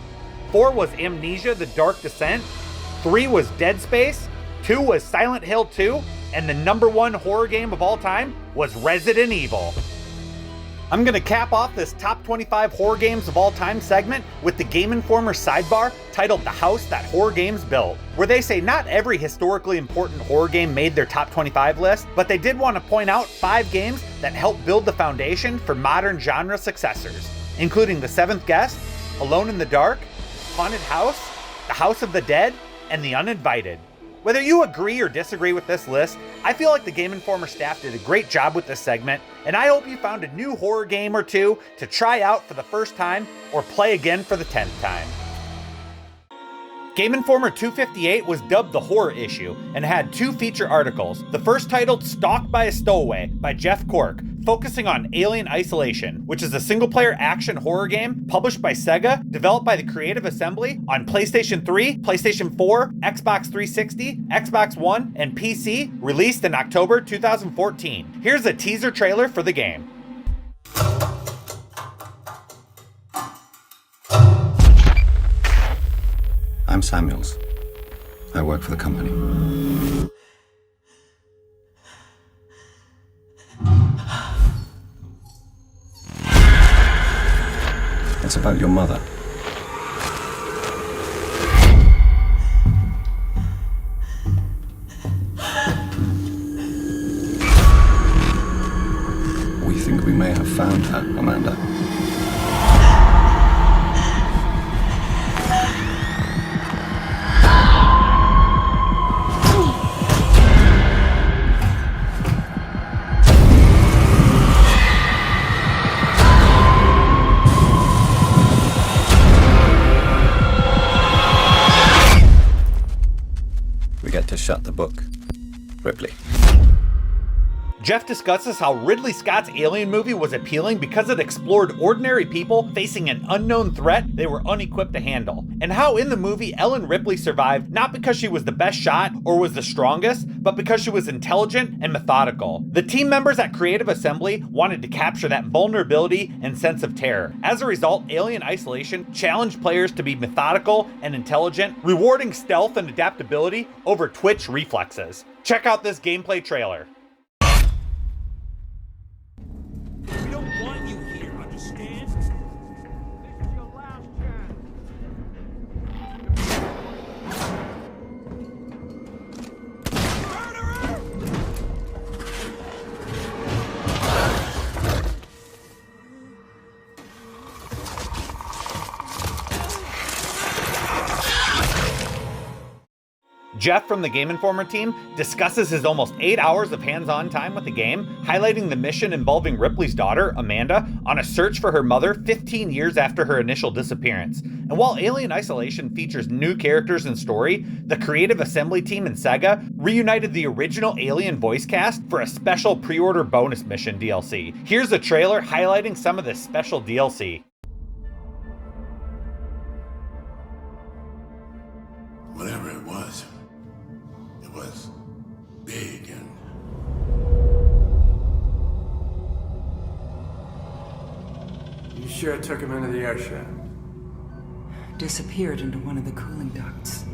4 was Amnesia The Dark Descent, 3 was Dead Space, 2 was Silent Hill 2, and the number 1 horror game of all time was Resident Evil. I'm gonna cap off this top 25 horror games of all time segment with the Gameinformer sidebar titled The House That Horror Games Built, where they say not every historically important horror game made their top 25 list, but they did want to point out 5 games that helped build the foundation for modern genre successors, including The Seventh Guest, Alone in the Dark, Haunted House, The House of the Dead, and The Uninvited. Whether you agree or disagree with this list, I feel like the Gameinformer staff did a great job with this segment, and I hope you found a new horror game or two to try out for the first time or play again for the 10th time. Gameinformer 258 was dubbed the horror issue and had 2 feature articles. The first titled Stalked by a Stowaway by Jeff Cork, focusing on Alien Isolation, which is a single-player action horror game published by Sega, developed by the Creative Assembly on PlayStation 3, PlayStation 4, Xbox 360, Xbox One, and PC, released in October 2014. Here's a teaser trailer for the game. I'm Samuels. I work for the company. It's about your mother. We think we may have found her, Amanda. To shut the book. Ripley. Jeff discusses how Ridley Scott's Alien movie was appealing because it explored ordinary people facing an unknown threat they were unequipped to handle, and how in the movie Ellen Ripley survived not because she was the best shot or was the strongest, but because she was intelligent and methodical. The team members at Creative Assembly wanted to capture that vulnerability and sense of terror. As a result, Alien Isolation challenged players to be methodical and intelligent, rewarding stealth and adaptability over twitch reflexes. Check out this gameplay trailer. We don't want you here, understand? This is your last chance. Jeff from the Gameinformer team discusses his almost 8 hours of hands-on time with the game, highlighting the mission involving Ripley's daughter, Amanda, on a search for her mother 15 years after her initial disappearance. And while Alien Isolation features new characters and story, the Creative Assembly team and Sega reunited the original Alien voice cast for a special pre-order bonus mission DLC. Here's a trailer highlighting some of this special DLC. Whatever it was big and... You sure took him into the air shaft? Disappeared into one of the cooling ducts.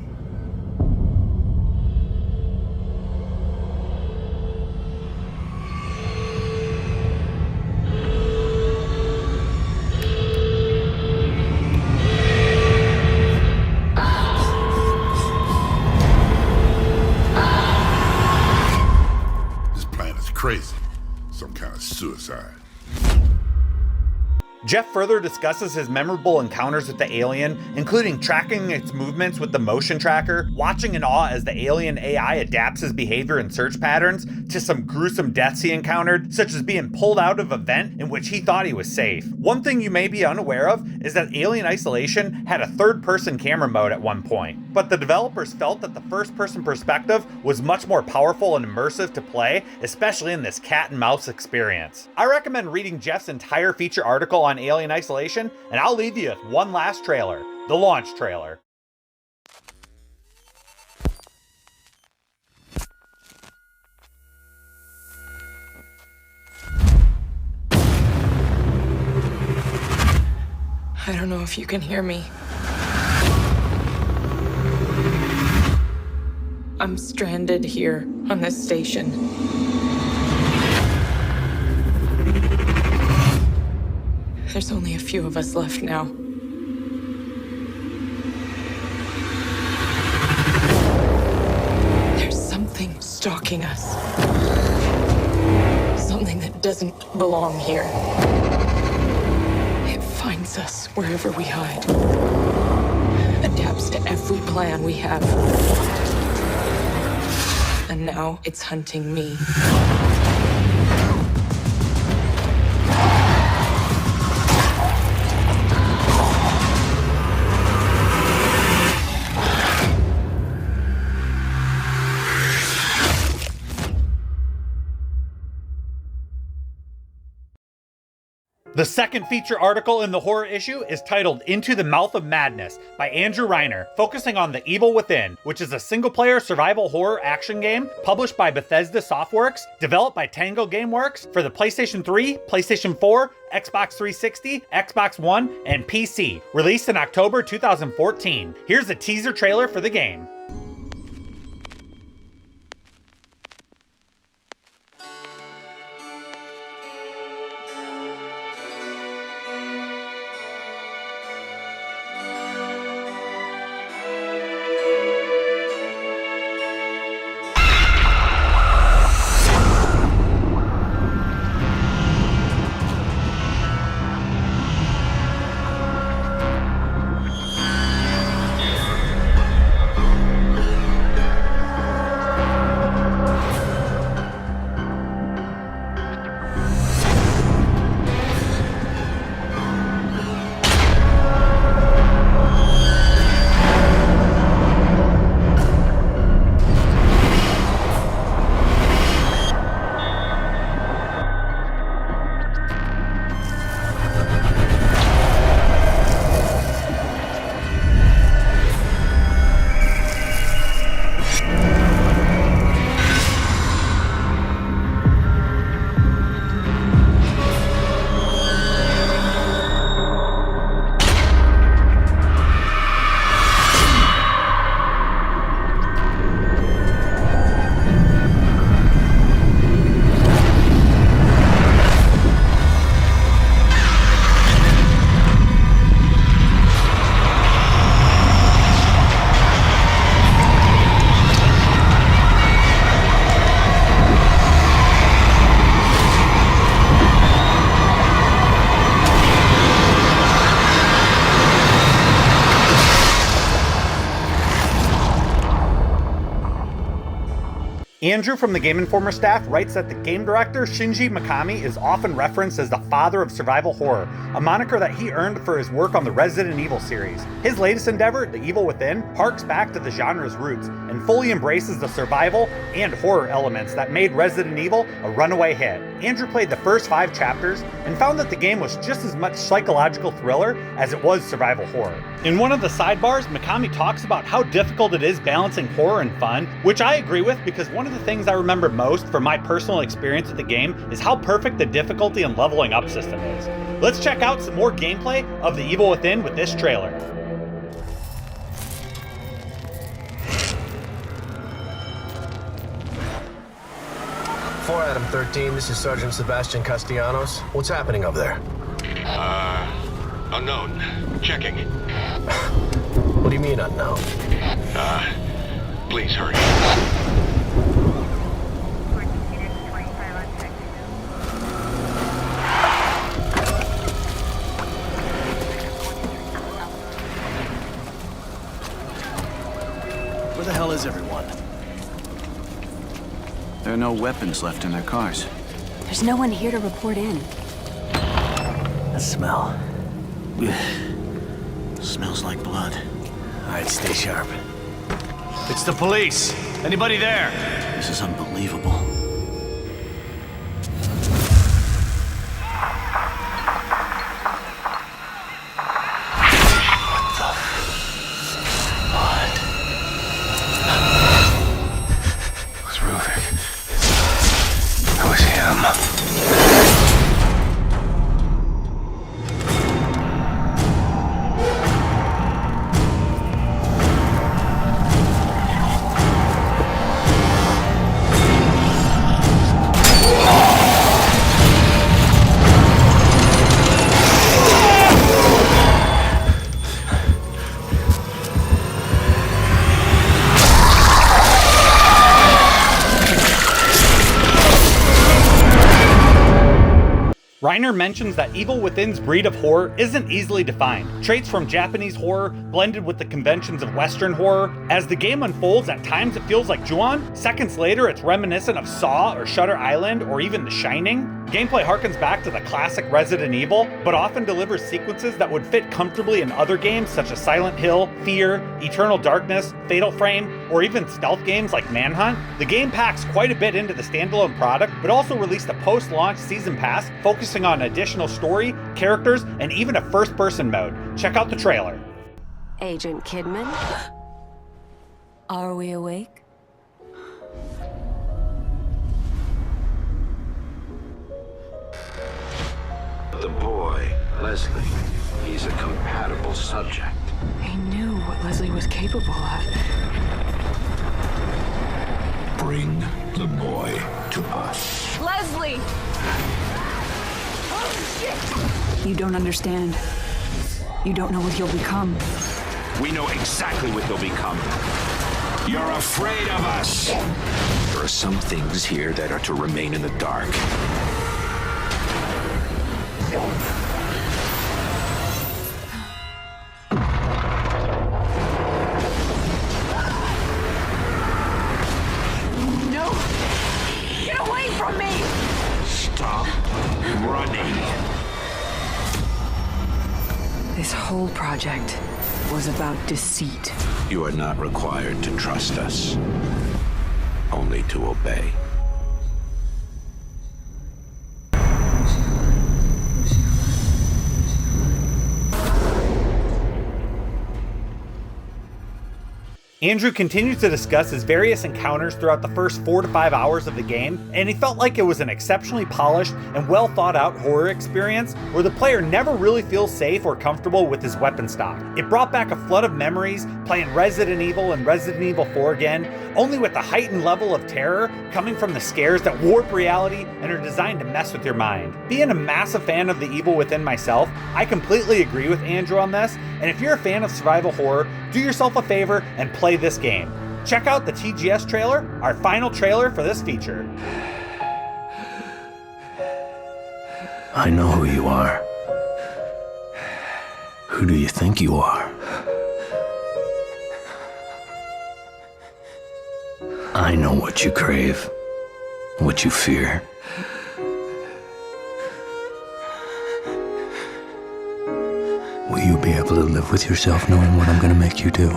Crazy. Some kind of suicide. Jeff further discusses his memorable encounters with the alien, including tracking its movements with the motion tracker, watching in awe as the alien AI adapts his behavior and search patterns to some gruesome deaths he encountered, such as being pulled out of a vent in which he thought he was safe. One thing you may be unaware of is that Alien Isolation had a third-person camera mode at one point, but the developers felt that the first-person perspective was much more powerful and immersive to play, especially in this cat-and-mouse experience. I recommend reading Jeff's entire feature article on Alien Isolation, and I'll leave you with one last trailer, the launch trailer. I don't know if you can hear me. I'm stranded here on this station. There's only a few of us left now. There's something stalking us. Something that doesn't belong here. It finds us wherever we hide. Adapts to every plan we have. And now it's hunting me. The second feature article in the horror issue is titled Into the Mouth of Madness by Andrew Reiner, focusing on The Evil Within, which is a single-player survival horror action game published by Bethesda Softworks, developed by Tango Gameworks for the PlayStation 3, PlayStation 4, Xbox 360, Xbox One, and PC, released in October 2014. Here's a teaser trailer for the game. Andrew from the Gameinformer staff writes that the game director Shinji Mikami is often referenced as the father of survival horror, a moniker that he earned for his work on the Resident Evil series. His latest endeavor, The Evil Within, harks back to the genre's roots and fully embraces the survival and horror elements that made Resident Evil a runaway hit. Andrew played the first 5 chapters and found that the game was just as much psychological thriller as it was survival horror. In one of the sidebars, Mikami talks about how difficult it is balancing horror and fun, which I agree with because one of the things I remember most from my personal experience with the game is how perfect the difficulty and leveling up system is. Let's check out some more gameplay of The Evil Within with this trailer. For Adam 13, this is Sergeant Sebastian Castellanos. What's happening up there? Unknown. Checking. What do you mean unknown? Please hurry. Where the hell is everyone? There are no weapons left in their cars. There's no one here to report in. That smell. Smells like blood. All right, stay sharp. It's the police. Anybody there? This is unbelievable. Reiner mentions that Evil Within's breed of horror isn't easily defined. Traits from Japanese horror blended with the conventions of Western horror. As the game unfolds, at times it feels like Ju-on. Seconds later, it's reminiscent of Saw or Shutter Island or even The Shining. Gameplay harkens back to the classic Resident Evil, but often delivers sequences that would fit comfortably in other games such as Silent Hill, Fear, Eternal Darkness, Fatal Frame, or even stealth games like Manhunt. The game packs quite a bit into the standalone product, but also released a post-launch season pass focusing on additional story, characters, and even a first-person mode. Check out the trailer. Agent Kidman? Are we awake? The boy, Leslie, he's a compatible subject. He knew what Leslie was capable of. Bring the boy to us. Leslie! Oh, shit! You don't understand. You don't know what he'll become. We know exactly what he'll become. You're afraid of us. There are some things here that are to remain in the dark. No! Get away from me! Stop running. This whole project was about deceit. You are not required to trust us, only to obey. Andrew continues to discuss his various encounters throughout the first 4 to 5 hours of the game, and he felt like it was an exceptionally polished and well thought out horror experience where the player never really feels safe or comfortable with his weapon stock. It brought back a flood of memories playing Resident Evil and Resident Evil 4 again, only with a heightened level of terror coming from the scares that warp reality and are designed to mess with your mind. Being a massive fan of the Evil Within myself, I completely agree with Andrew on this, and if you're a fan of survival horror, do yourself a favor and play this game. Check out the TGS trailer, our final trailer for this feature. I know who you are. Who do you think you are? I know what you crave, what you fear. Will you be able to live with yourself knowing what I'm gonna make you do?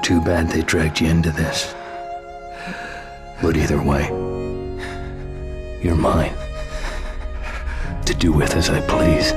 Too bad they dragged you into this. But either way, you're mine. To do with as I please.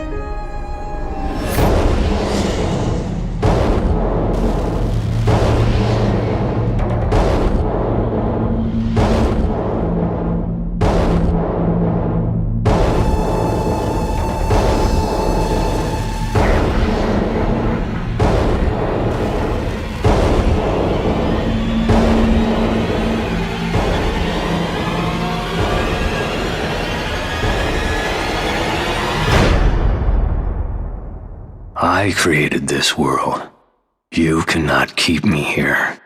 I created this world. You cannot keep me here.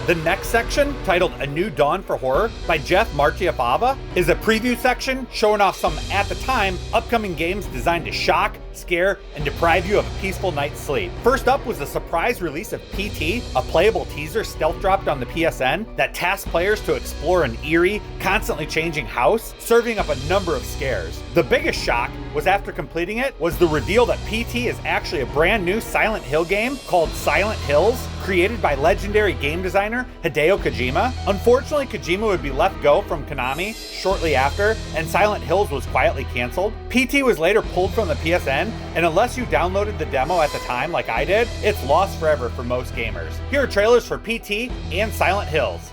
The next section, titled A New Dawn for Horror by Jeff Marchiafava, is a preview section showing off some, at the time, upcoming games designed to shock, scare, and deprive you of a peaceful night's sleep. First up was the surprise release of PT, a playable teaser stealth dropped on the PSN that tasked players to explore an eerie, constantly changing house, serving up a number of scares. The biggest shock was after completing it was the reveal that PT is actually a brand new Silent Hill game called Silent Hills, created by legendary game designer Hideo Kojima. Unfortunately, Kojima would be let go from Konami shortly after, and Silent Hills was quietly canceled. PT was later pulled from the PSN, and unless you downloaded the demo at the time like I did, it's lost forever for most gamers. Here are trailers for PT and Silent Hills.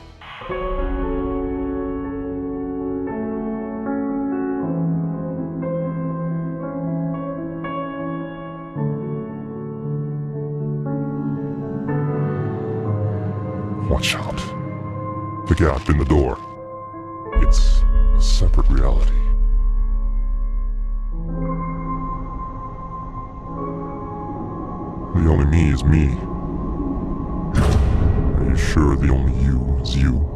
Watch out. The gap in the door. It's a separate reality. The only me is me. Are you sure the only you is you?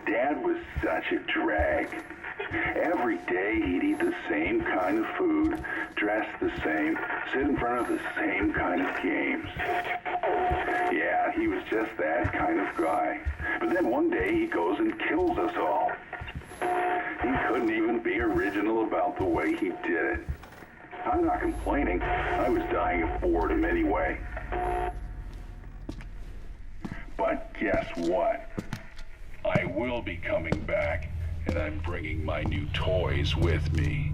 Dad was such a drag. Every day he'd eat the same kind of food, dress the same, sit in front of the same kind of games. Yeah, he was just that kind of guy. But then one day he goes and kills us all. He couldn't even be original about the way he did it. I'm not complaining. I was dying of boredom anyway. But guess what? I will be coming back, and I'm bringing my new toys with me.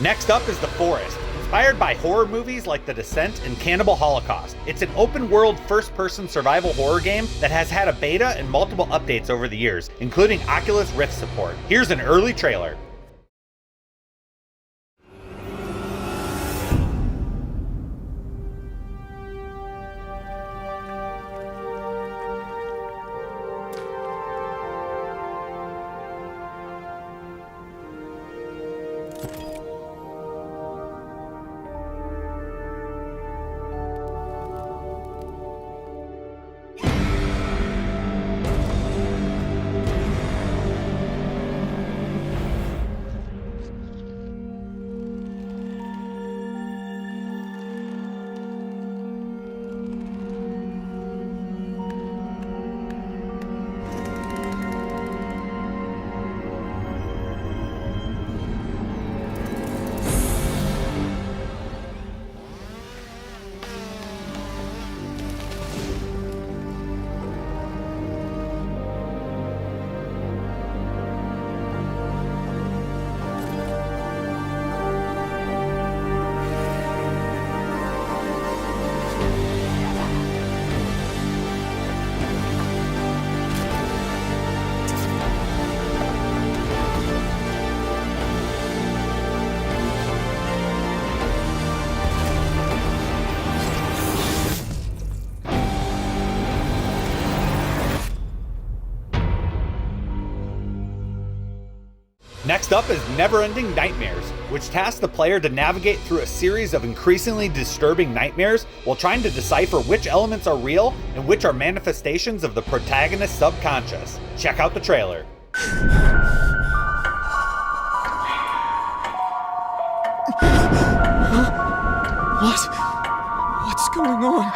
Next up is The Forest, inspired by horror movies like The Descent and Cannibal Holocaust. It's an open-world, first-person survival horror game that has had a beta and multiple updates over the years, including Oculus Rift support. Here's an early trailer. Next up is Neverending Nightmares, which tasks the player to navigate through a series of increasingly disturbing nightmares while trying to decipher which elements are real and which are manifestations of the protagonist's subconscious. Check out the trailer. What's going on?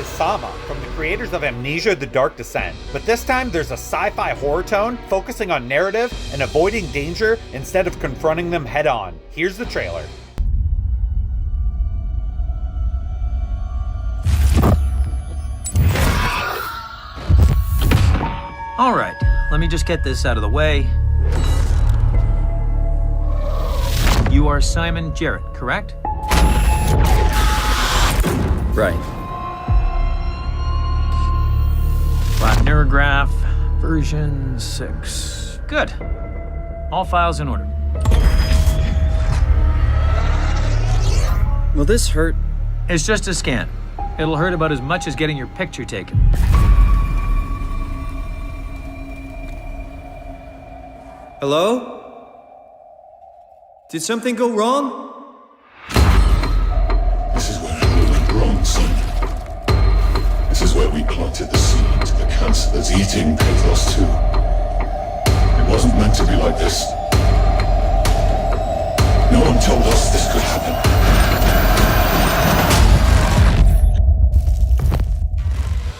is Soma, from the creators of Amnesia: The Dark Descent, but this time there's a sci-fi horror tone focusing on narrative and avoiding danger instead of confronting them head-on. Here's the trailer. Alright, let me just get this out of the way. You are Simon Jarrett, correct? Right. Neurograph, version 6. Good. All files in order. Will this hurt? It's just a scan. It'll hurt about as much as getting your picture taken. Hello? Did something go wrong? This is where it went wrong, son. This is where we planted the seed to the cancer that's eating Petros too. It wasn't meant to be like this. No one told us this could happen.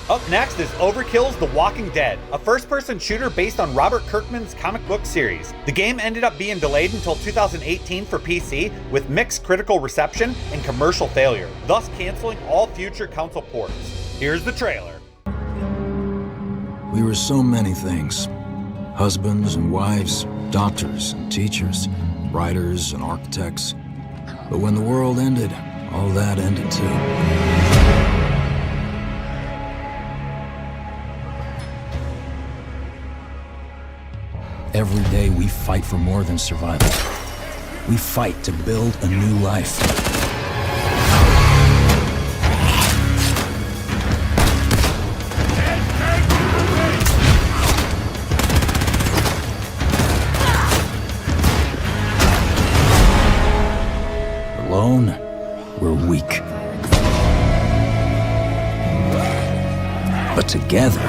Up next is Overkill's The Walking Dead, a first-person shooter based on Robert Kirkman's comic book series. The game ended up being delayed until 2018 for PC, with mixed critical reception and commercial failure, thus canceling all future console ports. Here's the trailer. We were so many things. Husbands and wives, doctors and teachers, writers and architects. But when the world ended, all that ended too. Every day we fight for more than survival. We fight to build a new life. Alone, we're weak. But together,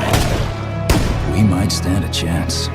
we might stand a chance.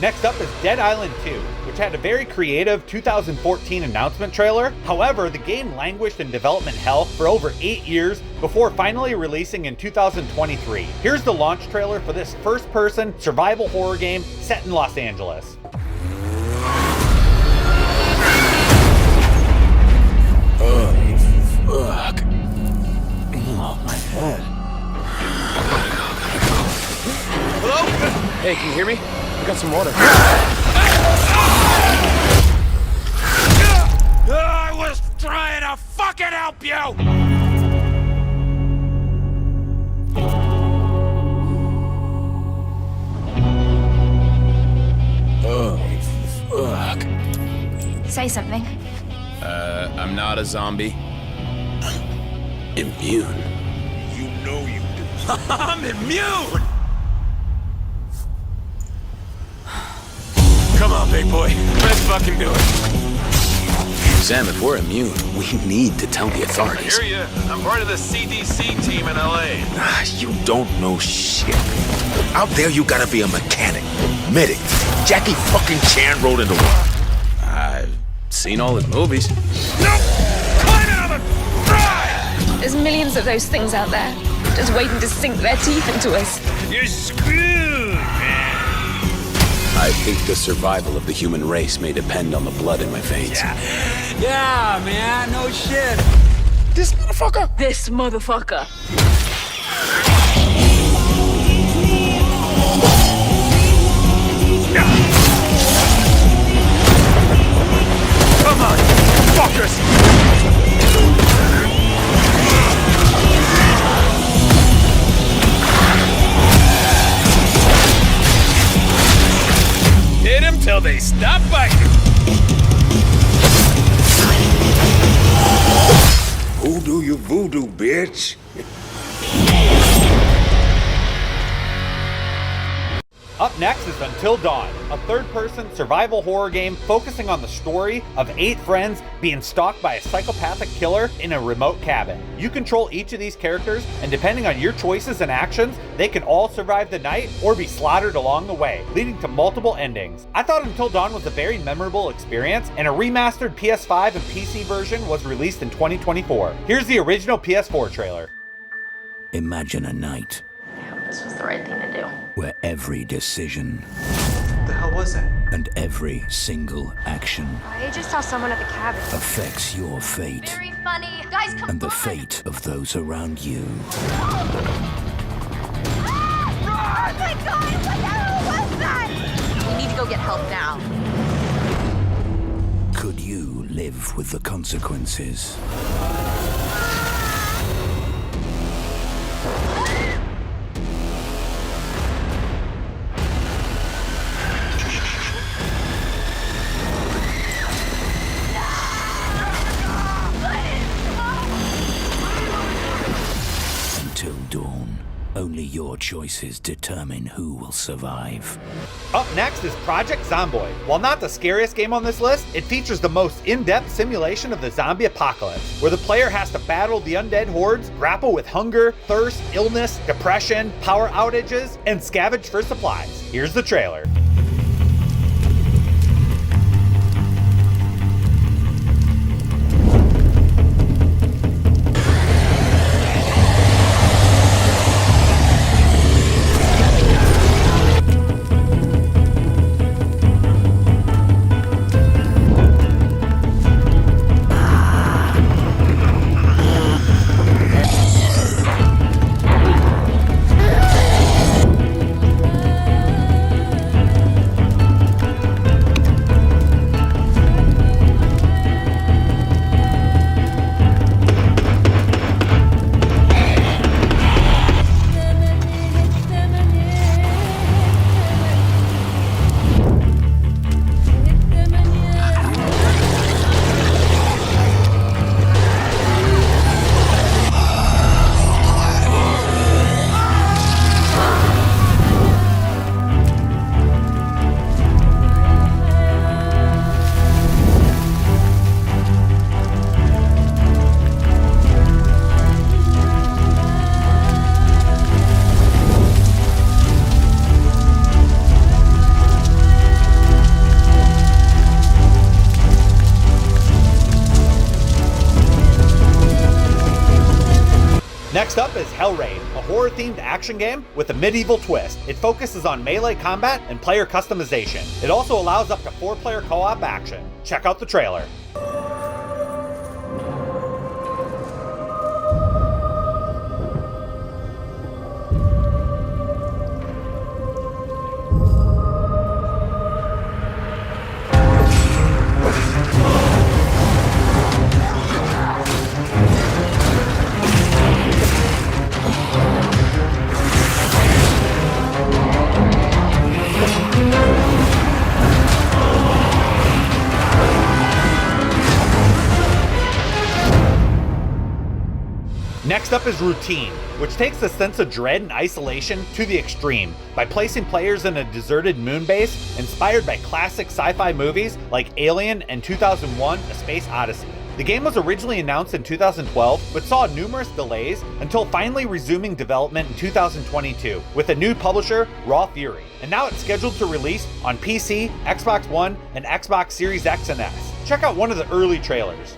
Next up is Dead Island 2, which had a very creative 2014 announcement trailer. However, the game languished in development hell for over 8 years before finally releasing in 2023. Here's the launch trailer for this first-person survival horror game set in Los Angeles. Oh, fuck. Oh, my head. Hello? Hey, can you hear me? I got some water. I was trying to fucking help you! Oh, fuck. Say something. I'm not a zombie. Immune. You know you do. I'm immune! Come on, big boy. Let's fucking do it. Sam, if we're immune, we need to tell the authorities. I hear ya. I'm part of the CDC team in LA. You don't know shit. Out there, you gotta be a mechanic, medic. Jackie fucking Chan rode into one. I've seen all his movies. No! Climb it on the ride! There's millions of those things out there, just waiting to sink their teeth into us. You're screwed, man. I think the survival of the human race may depend on the blood in my veins. Yeah, man, no shit. This motherfucker. Come on, fuckers! Hit them till they stop biting. Voodoo, you voodoo, bitch. Up next is Until Dawn, a third-person survival horror game focusing on the story of 8 friends being stalked by a psychopathic killer in a remote cabin. You control each of these characters, and depending on your choices and actions, they can all survive the night or be slaughtered along the way, leading to multiple endings. I thought Until Dawn was a very memorable experience, and a remastered PS5 and PC version was released in 2024. Here's the original PS4 trailer. Imagine a night This was the right thing to do. where every decision What the hell was that? and every single action I just saw someone at the cabin. affects your fate Very funny. Guys, come and the on. fate of those around you. Oh my God! What the hell was that? We need to go get help now. Could you live with the consequences? Until dawn, only your choices determine who will survive. Up next is Project Zomboid. While not the scariest game on this list, it features the most in-depth simulation of the zombie apocalypse, where the player has to battle the undead hordes, grapple with hunger, thirst, illness, depression, power outages, and scavenge for supplies. Here's the trailer. Next up is Hellraid, a horror-themed action game with a medieval twist. It focuses on melee combat and player customization. It also allows up to 4-player co-op action. Check out the trailer. Next up is Routine, which takes the sense of dread and isolation to the extreme by placing players in a deserted moon base inspired by classic sci-fi movies like Alien and 2001: A Space Odyssey. The game was originally announced in 2012, but saw numerous delays until finally resuming development in 2022 with a new publisher, Raw Fury. And now it's scheduled to release on PC, Xbox One, and Xbox Series X and S. Check out one of the early trailers.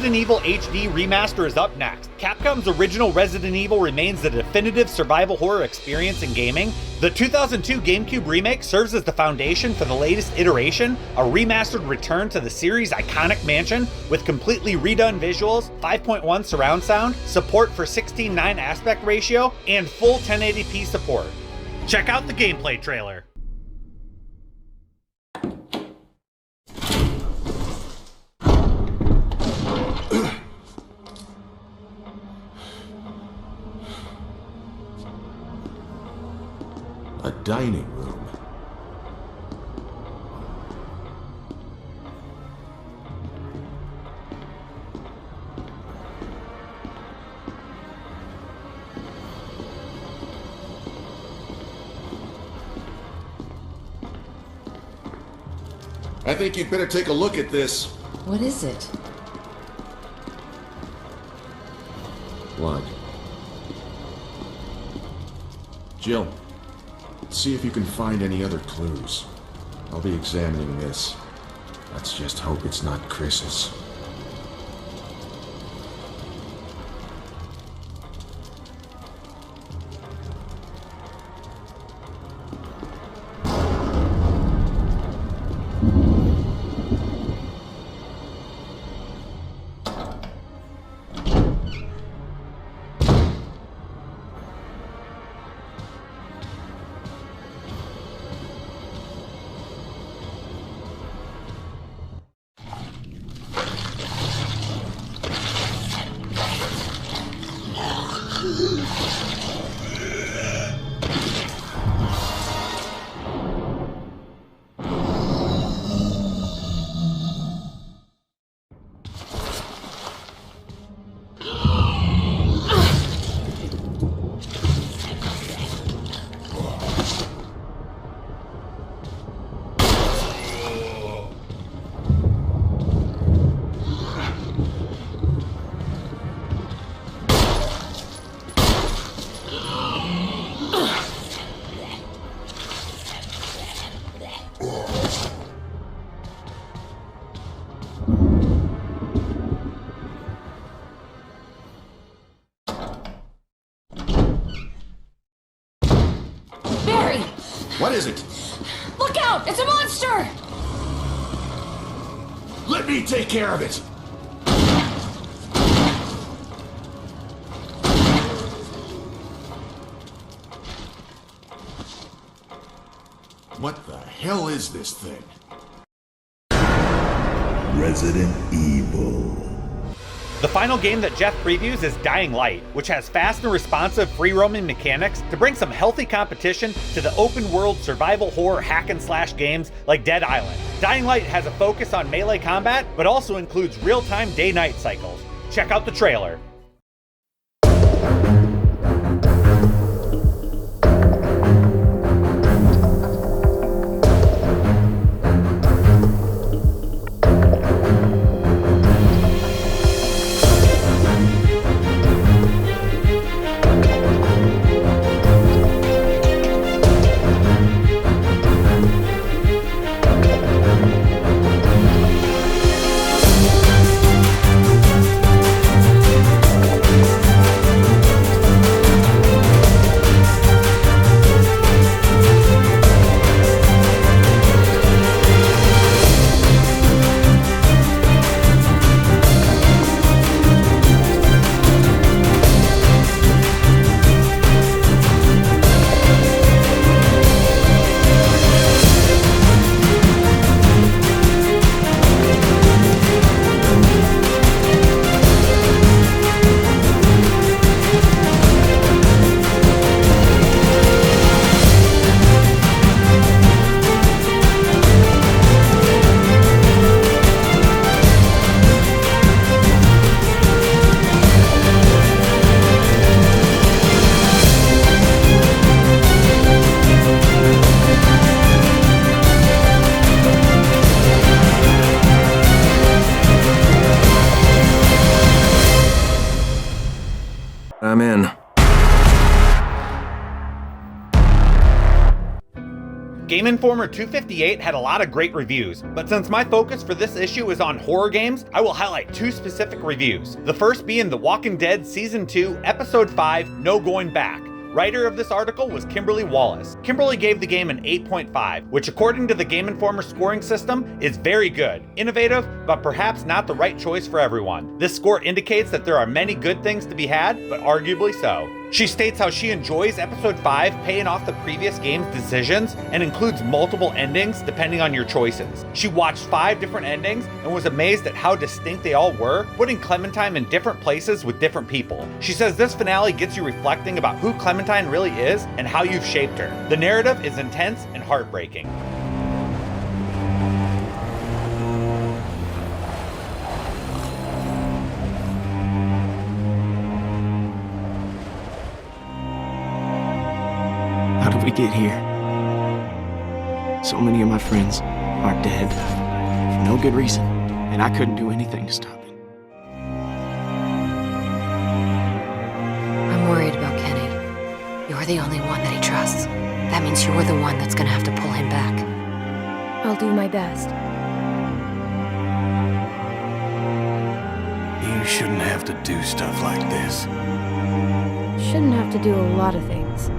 Resident Evil HD Remaster is up next. Capcom's original Resident Evil remains the definitive survival horror experience in gaming. The 2002 GameCube remake serves as the foundation for the latest iteration, a remastered return to the series' iconic mansion with completely redone visuals, 5.1 surround sound, support for 16:9 aspect ratio, and full 1080p support. Check out the gameplay trailer. A dining room. I think you'd better take a look at this. What is it? Blood. Jill, see if you can find any other clues. I'll be examining this. Let's just hope it's not Chris's. What is it? Look out! It's a monster! Let me take care of it! What the hell is this thing? Resident Evil. The final game that Jeff previews is Dying Light, which has fast and responsive free-roaming mechanics to bring some healthy competition to the open-world survival horror hack-and-slash games like Dead Island. Dying Light has a focus on melee combat, but also includes real-time day-night cycles. Check out the trailer. Gameinformer 258 had a lot of great reviews, but since my focus for this issue is on horror games, I will highlight two specific reviews. The first being The Walking Dead Season 2, Episode 5, No Going Back. Writer of this article was Kimberly Wallace. Kimberly gave the game an 8.5, which according to the Gameinformer scoring system is very good, innovative, but perhaps not the right choice for everyone. This score indicates that there are many good things to be had, but arguably so. She states how she enjoys Episode 5 paying off the previous game's decisions and includes multiple endings depending on your choices. She watched 5 different endings and was amazed at how distinct they all were, putting Clementine in different places with different people. She says this finale gets you reflecting about who Clementine really is and how you've shaped her. The narrative is intense and heartbreaking. How did we get here? So many of my friends are dead for no good reason, and I couldn't do anything to stop it. I'm worried about Kenny. You're the only one that he trusts. That means you're the one that's gonna have to pull him back. I'll do my best. You shouldn't have to do stuff like this. Shouldn't have to do a lot of things.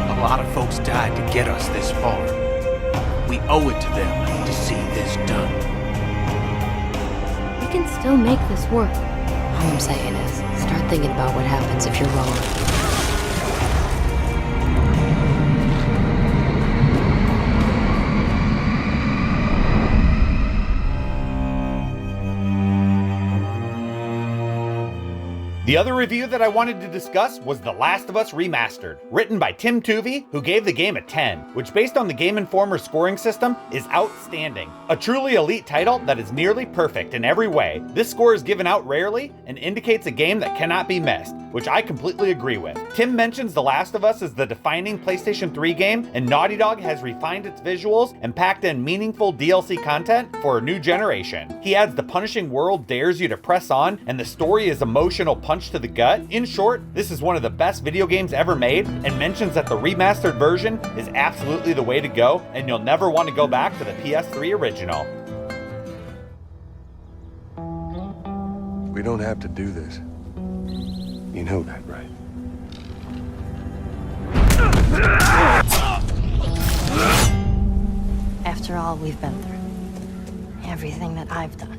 A lot of folks died to get us this far. We owe it to them to see this done. We can still make this work. All I'm saying is, start thinking about what happens if you're wrong. The other review that I wanted to discuss was The Last of Us Remastered, written by Tim Tuvey, who gave the game a 10, which based on the Gameinformer scoring system is outstanding. A truly elite title that is nearly perfect in every way. This score is given out rarely and indicates a game that cannot be missed, which I completely agree with. Tim mentions The Last of Us as the defining PlayStation 3 game, and Naughty Dog has refined its visuals and packed in meaningful DLC content for a new generation. He adds the punishing world dares you to press on, and the story is emotional punch to the gut. In short, this is one of the best video games ever made, and mentions that the remastered version is absolutely the way to go, and you'll never want to go back to the PS3 original. We don't have to do this. You know that, right? After all we've been through, everything that I've done.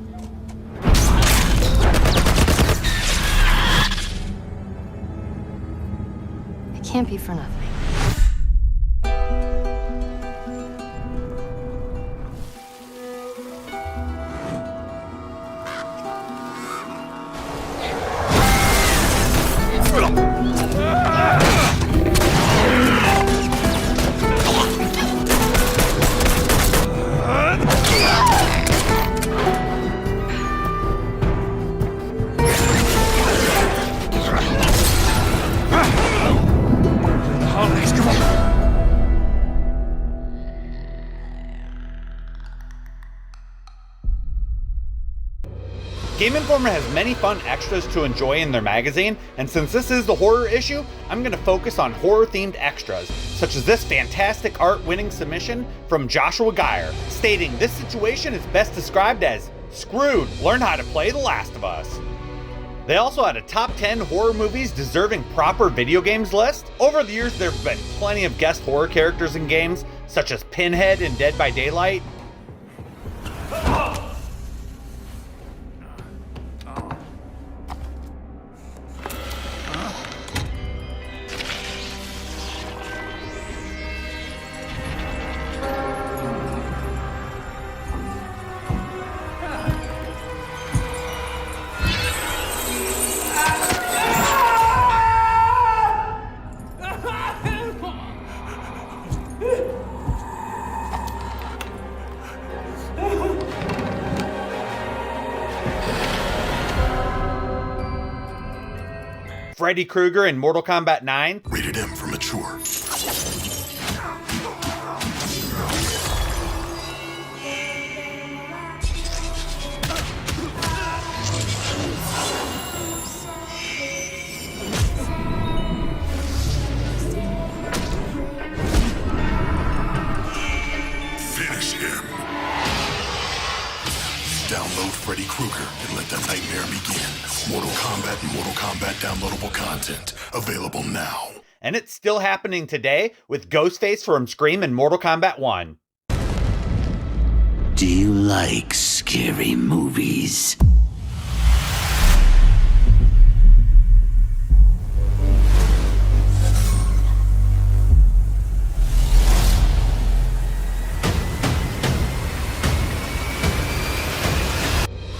It can't be for nothing. Gameinformer has many fun extras to enjoy in their magazine, and since this is the horror issue, I'm going to focus on horror-themed extras, such as this fantastic art-winning submission from Joshua Geyer, stating this situation is best described as screwed, learn how to play The Last of Us. They also had a top 10 horror movies deserving proper video games list. Over the years, there have been plenty of guest horror characters in games, such as Pinhead in Dead by Daylight, Freddy Krueger in Mortal Kombat 9, Rated M for mature. Mortal Kombat downloadable content available now. And it's still happening today with Ghostface from Scream and Mortal Kombat 1. Do you like scary movies?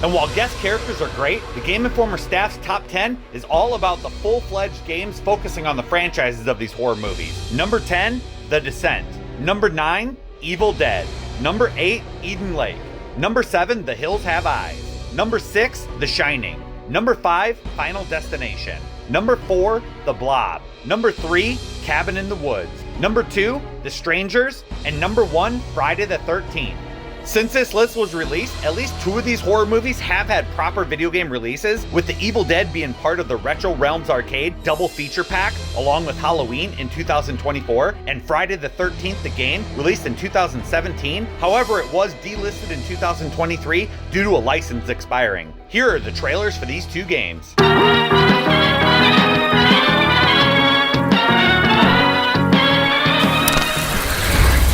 And while guest characters are great, the Gameinformer staff's top 10 is all about the full-fledged games focusing on the franchises of these horror movies. Number 10, The Descent. Number 9, Evil Dead. Number 8, Eden Lake. Number 7, The Hills Have Eyes. Number 6, The Shining. Number 5, Final Destination. Number 4, The Blob. Number 3, Cabin in the Woods. Number 2, The Strangers. And number 1, Friday the 13th. Since this list was released, at least 2 of these horror movies have had proper video game releases, with The Evil Dead being part of the Retro Realms Arcade double feature pack, along with Halloween in 2024, and Friday the 13th, the game, released in 2017. However, it was delisted in 2023 due to a license expiring. Here are the trailers for these 2 games.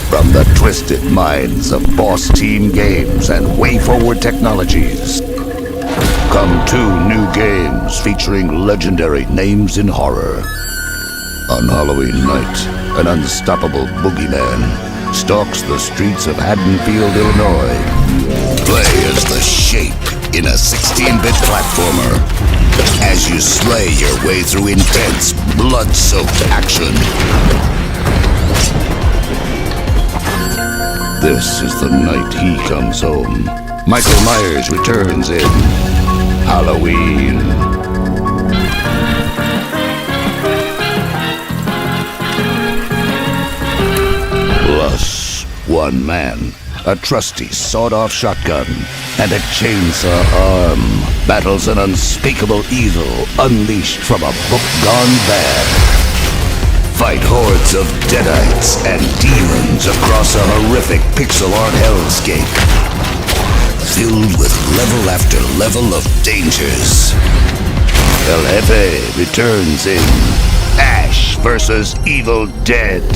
From the twisted minds of Boss Team Games and Way Forward Technologies, come 2 new games featuring legendary names in horror. On Halloween night, an unstoppable boogeyman stalks the streets of Haddonfield, Illinois. Play as the Shape in a 16-bit platformer as you slay your way through intense, blood-soaked action. This is the night he comes home. Michael Myers returns in Halloween. Plus, one man, a trusty sawed-off shotgun, and a chainsaw arm battles an unspeakable evil unleashed from a book gone bad. Fight hordes of deadites and demons across a horrific pixel art hellscape, filled with level after level of dangers. El Jefe returns in Ash vs. Evil Dead.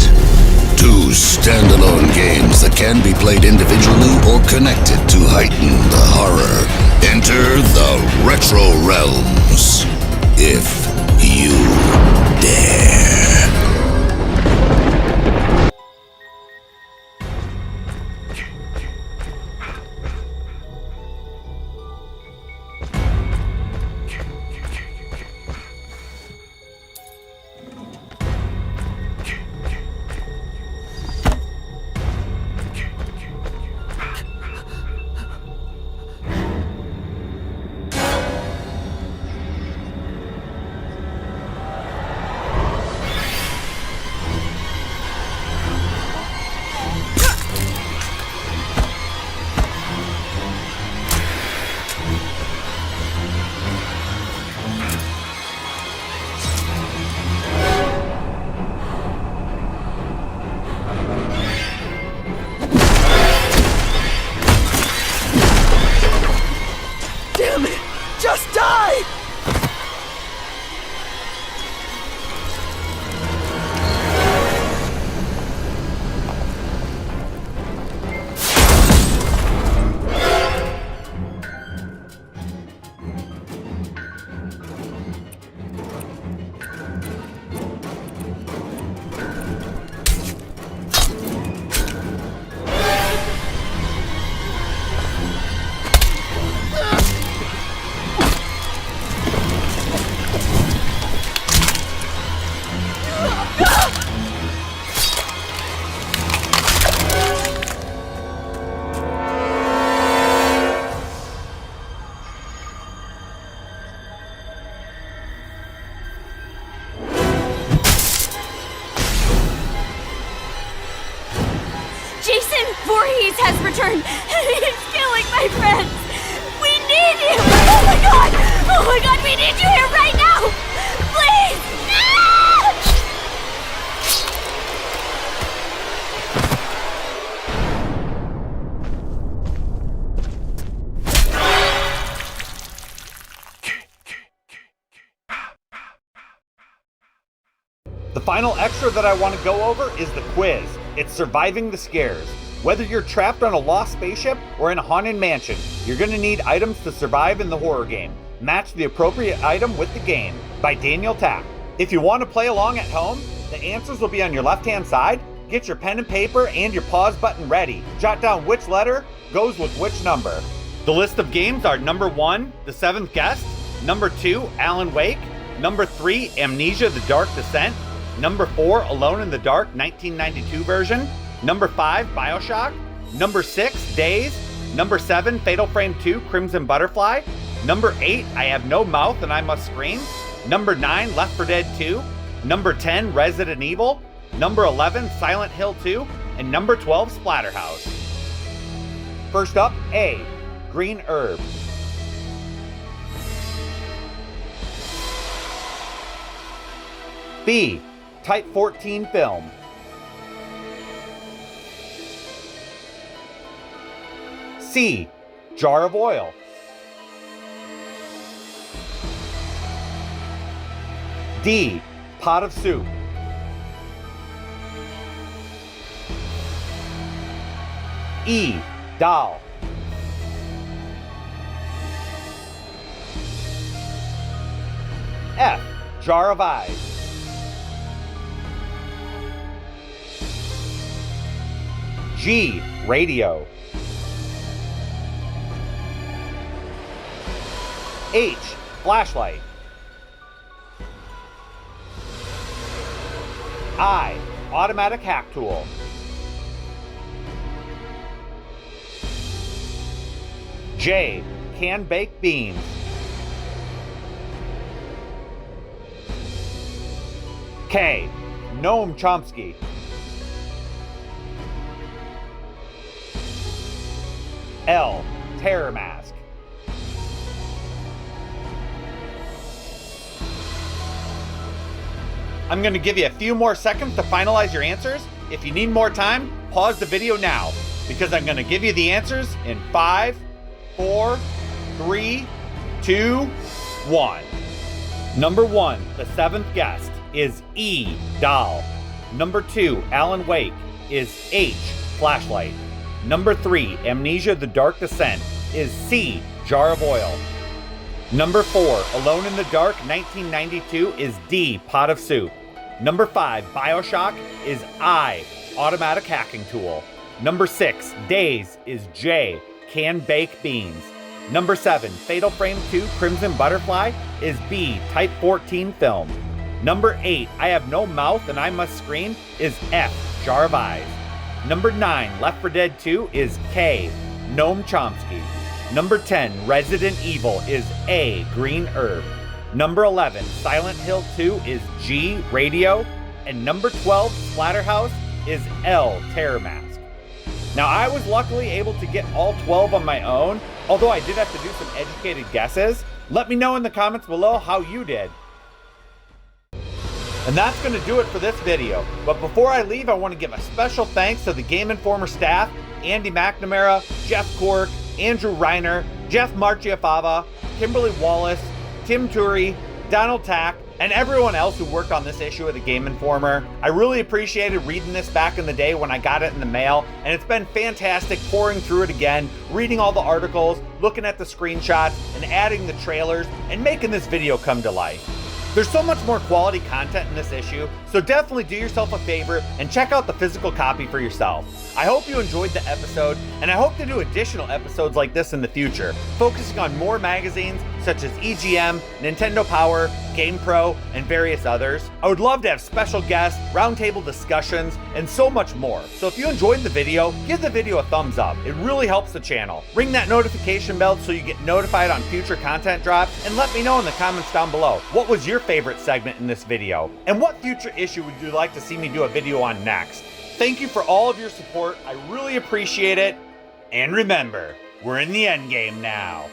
2 standalone games that can be played individually or connected to heighten the horror. Enter the Retro Realms, if you dare. Voorhees has returned! He's killing my friends! We need you! Oh my god! Oh my god, we need you here right now! Please! The final extra that I want to go over is the quiz. It's surviving the scares. Whether you're trapped on a lost spaceship or in a haunted mansion, you're going to need items to survive in the horror game. Match the appropriate item with the game, by Daniel Tack. If you want to play along at home, the answers will be on your left-hand side. Get your pen and paper and your pause button ready. Jot down which letter goes with which number. The list of games are number 1, The Seventh Guest, number 2, Alan Wake, number 3, Amnesia: The Dark Descent, number 4, Alone in the Dark 1992 version, number 5, Bioshock, number 6, Days, number 7, Fatal Frame 2, Crimson Butterfly, number 8, I Have No Mouth and I Must Scream, number 9, Left 4 Dead 2, number 10, Resident Evil, number 11, Silent Hill 2, and number 12, Splatterhouse. First up, A, Green Herb. B, Type 14 film. C, Jar of oil. D, pot of soup. E, doll. F, jar of eyes. G, radio. H, flashlight. I, automatic hack tool. J, can bake beans. K, Noam Chomsky. L, terror mask. I'm going to give you a few more seconds to finalize your answers. If you need more time, pause the video now, because I'm going to give you the answers in 5, 4, 3, 2, 1. Number 1, The Seventh Guest, is E, doll. Number 2, Alan Wake, is H, flashlight. Number 3, Amnesia: The Dark Descent, is C, jar of oil. Number 4, Alone in the Dark 1992, is D, pot of soup. Number 5, Bioshock, is I, automatic hacking tool. Number 6, Days, is J, can bake beans. Number 7, Fatal Frame 2, Crimson Butterfly, is B, Type 14 film. Number 8, I Have No Mouth and I Must Scream, is F, jar of eyes. Number 9, Left 4 Dead 2, is K, Noam Chomsky. Number 10, Resident Evil, is A, green herb. Number 11, Silent Hill 2, is G, radio. And number 12, Splatterhouse, is L, terror mask. Now, I was luckily able to get all 12 on my own, although I did have to do some educated guesses. Let me know in the comments below how you did. And that's going to do it for this video. But before I leave, I want to give a special thanks to the Gameinformer staff, Andy McNamara, Jeff Cork, Andrew Reiner, Jeff Marchiafava, Kimberly Wallace, Tim Turi, Donald Tack, and everyone else who worked on this issue of the Gameinformer. I really appreciated reading this back in the day when I got it in the mail, and it's been fantastic pouring through it again, reading all the articles, looking at the screenshots, and adding the trailers, and making this video come to life. There's so much more quality content in this issue, so definitely do yourself a favor and check out the physical copy for yourself. I hope you enjoyed the episode, and I hope to do additional episodes like this in the future, focusing on more magazines such as EGM, Nintendo Power, GamePro, and various others. I would love to have special guests, roundtable discussions, and so much more. So if you enjoyed the video, give the video a thumbs up. It really helps the channel. Ring that notification bell so you get notified on future content drops, and let me know in the comments down below, what was your favorite segment in this video? And what future issue would you like to see me do a video on next? Thank you for all of your support. I really appreciate it. And remember, we're in the end game now.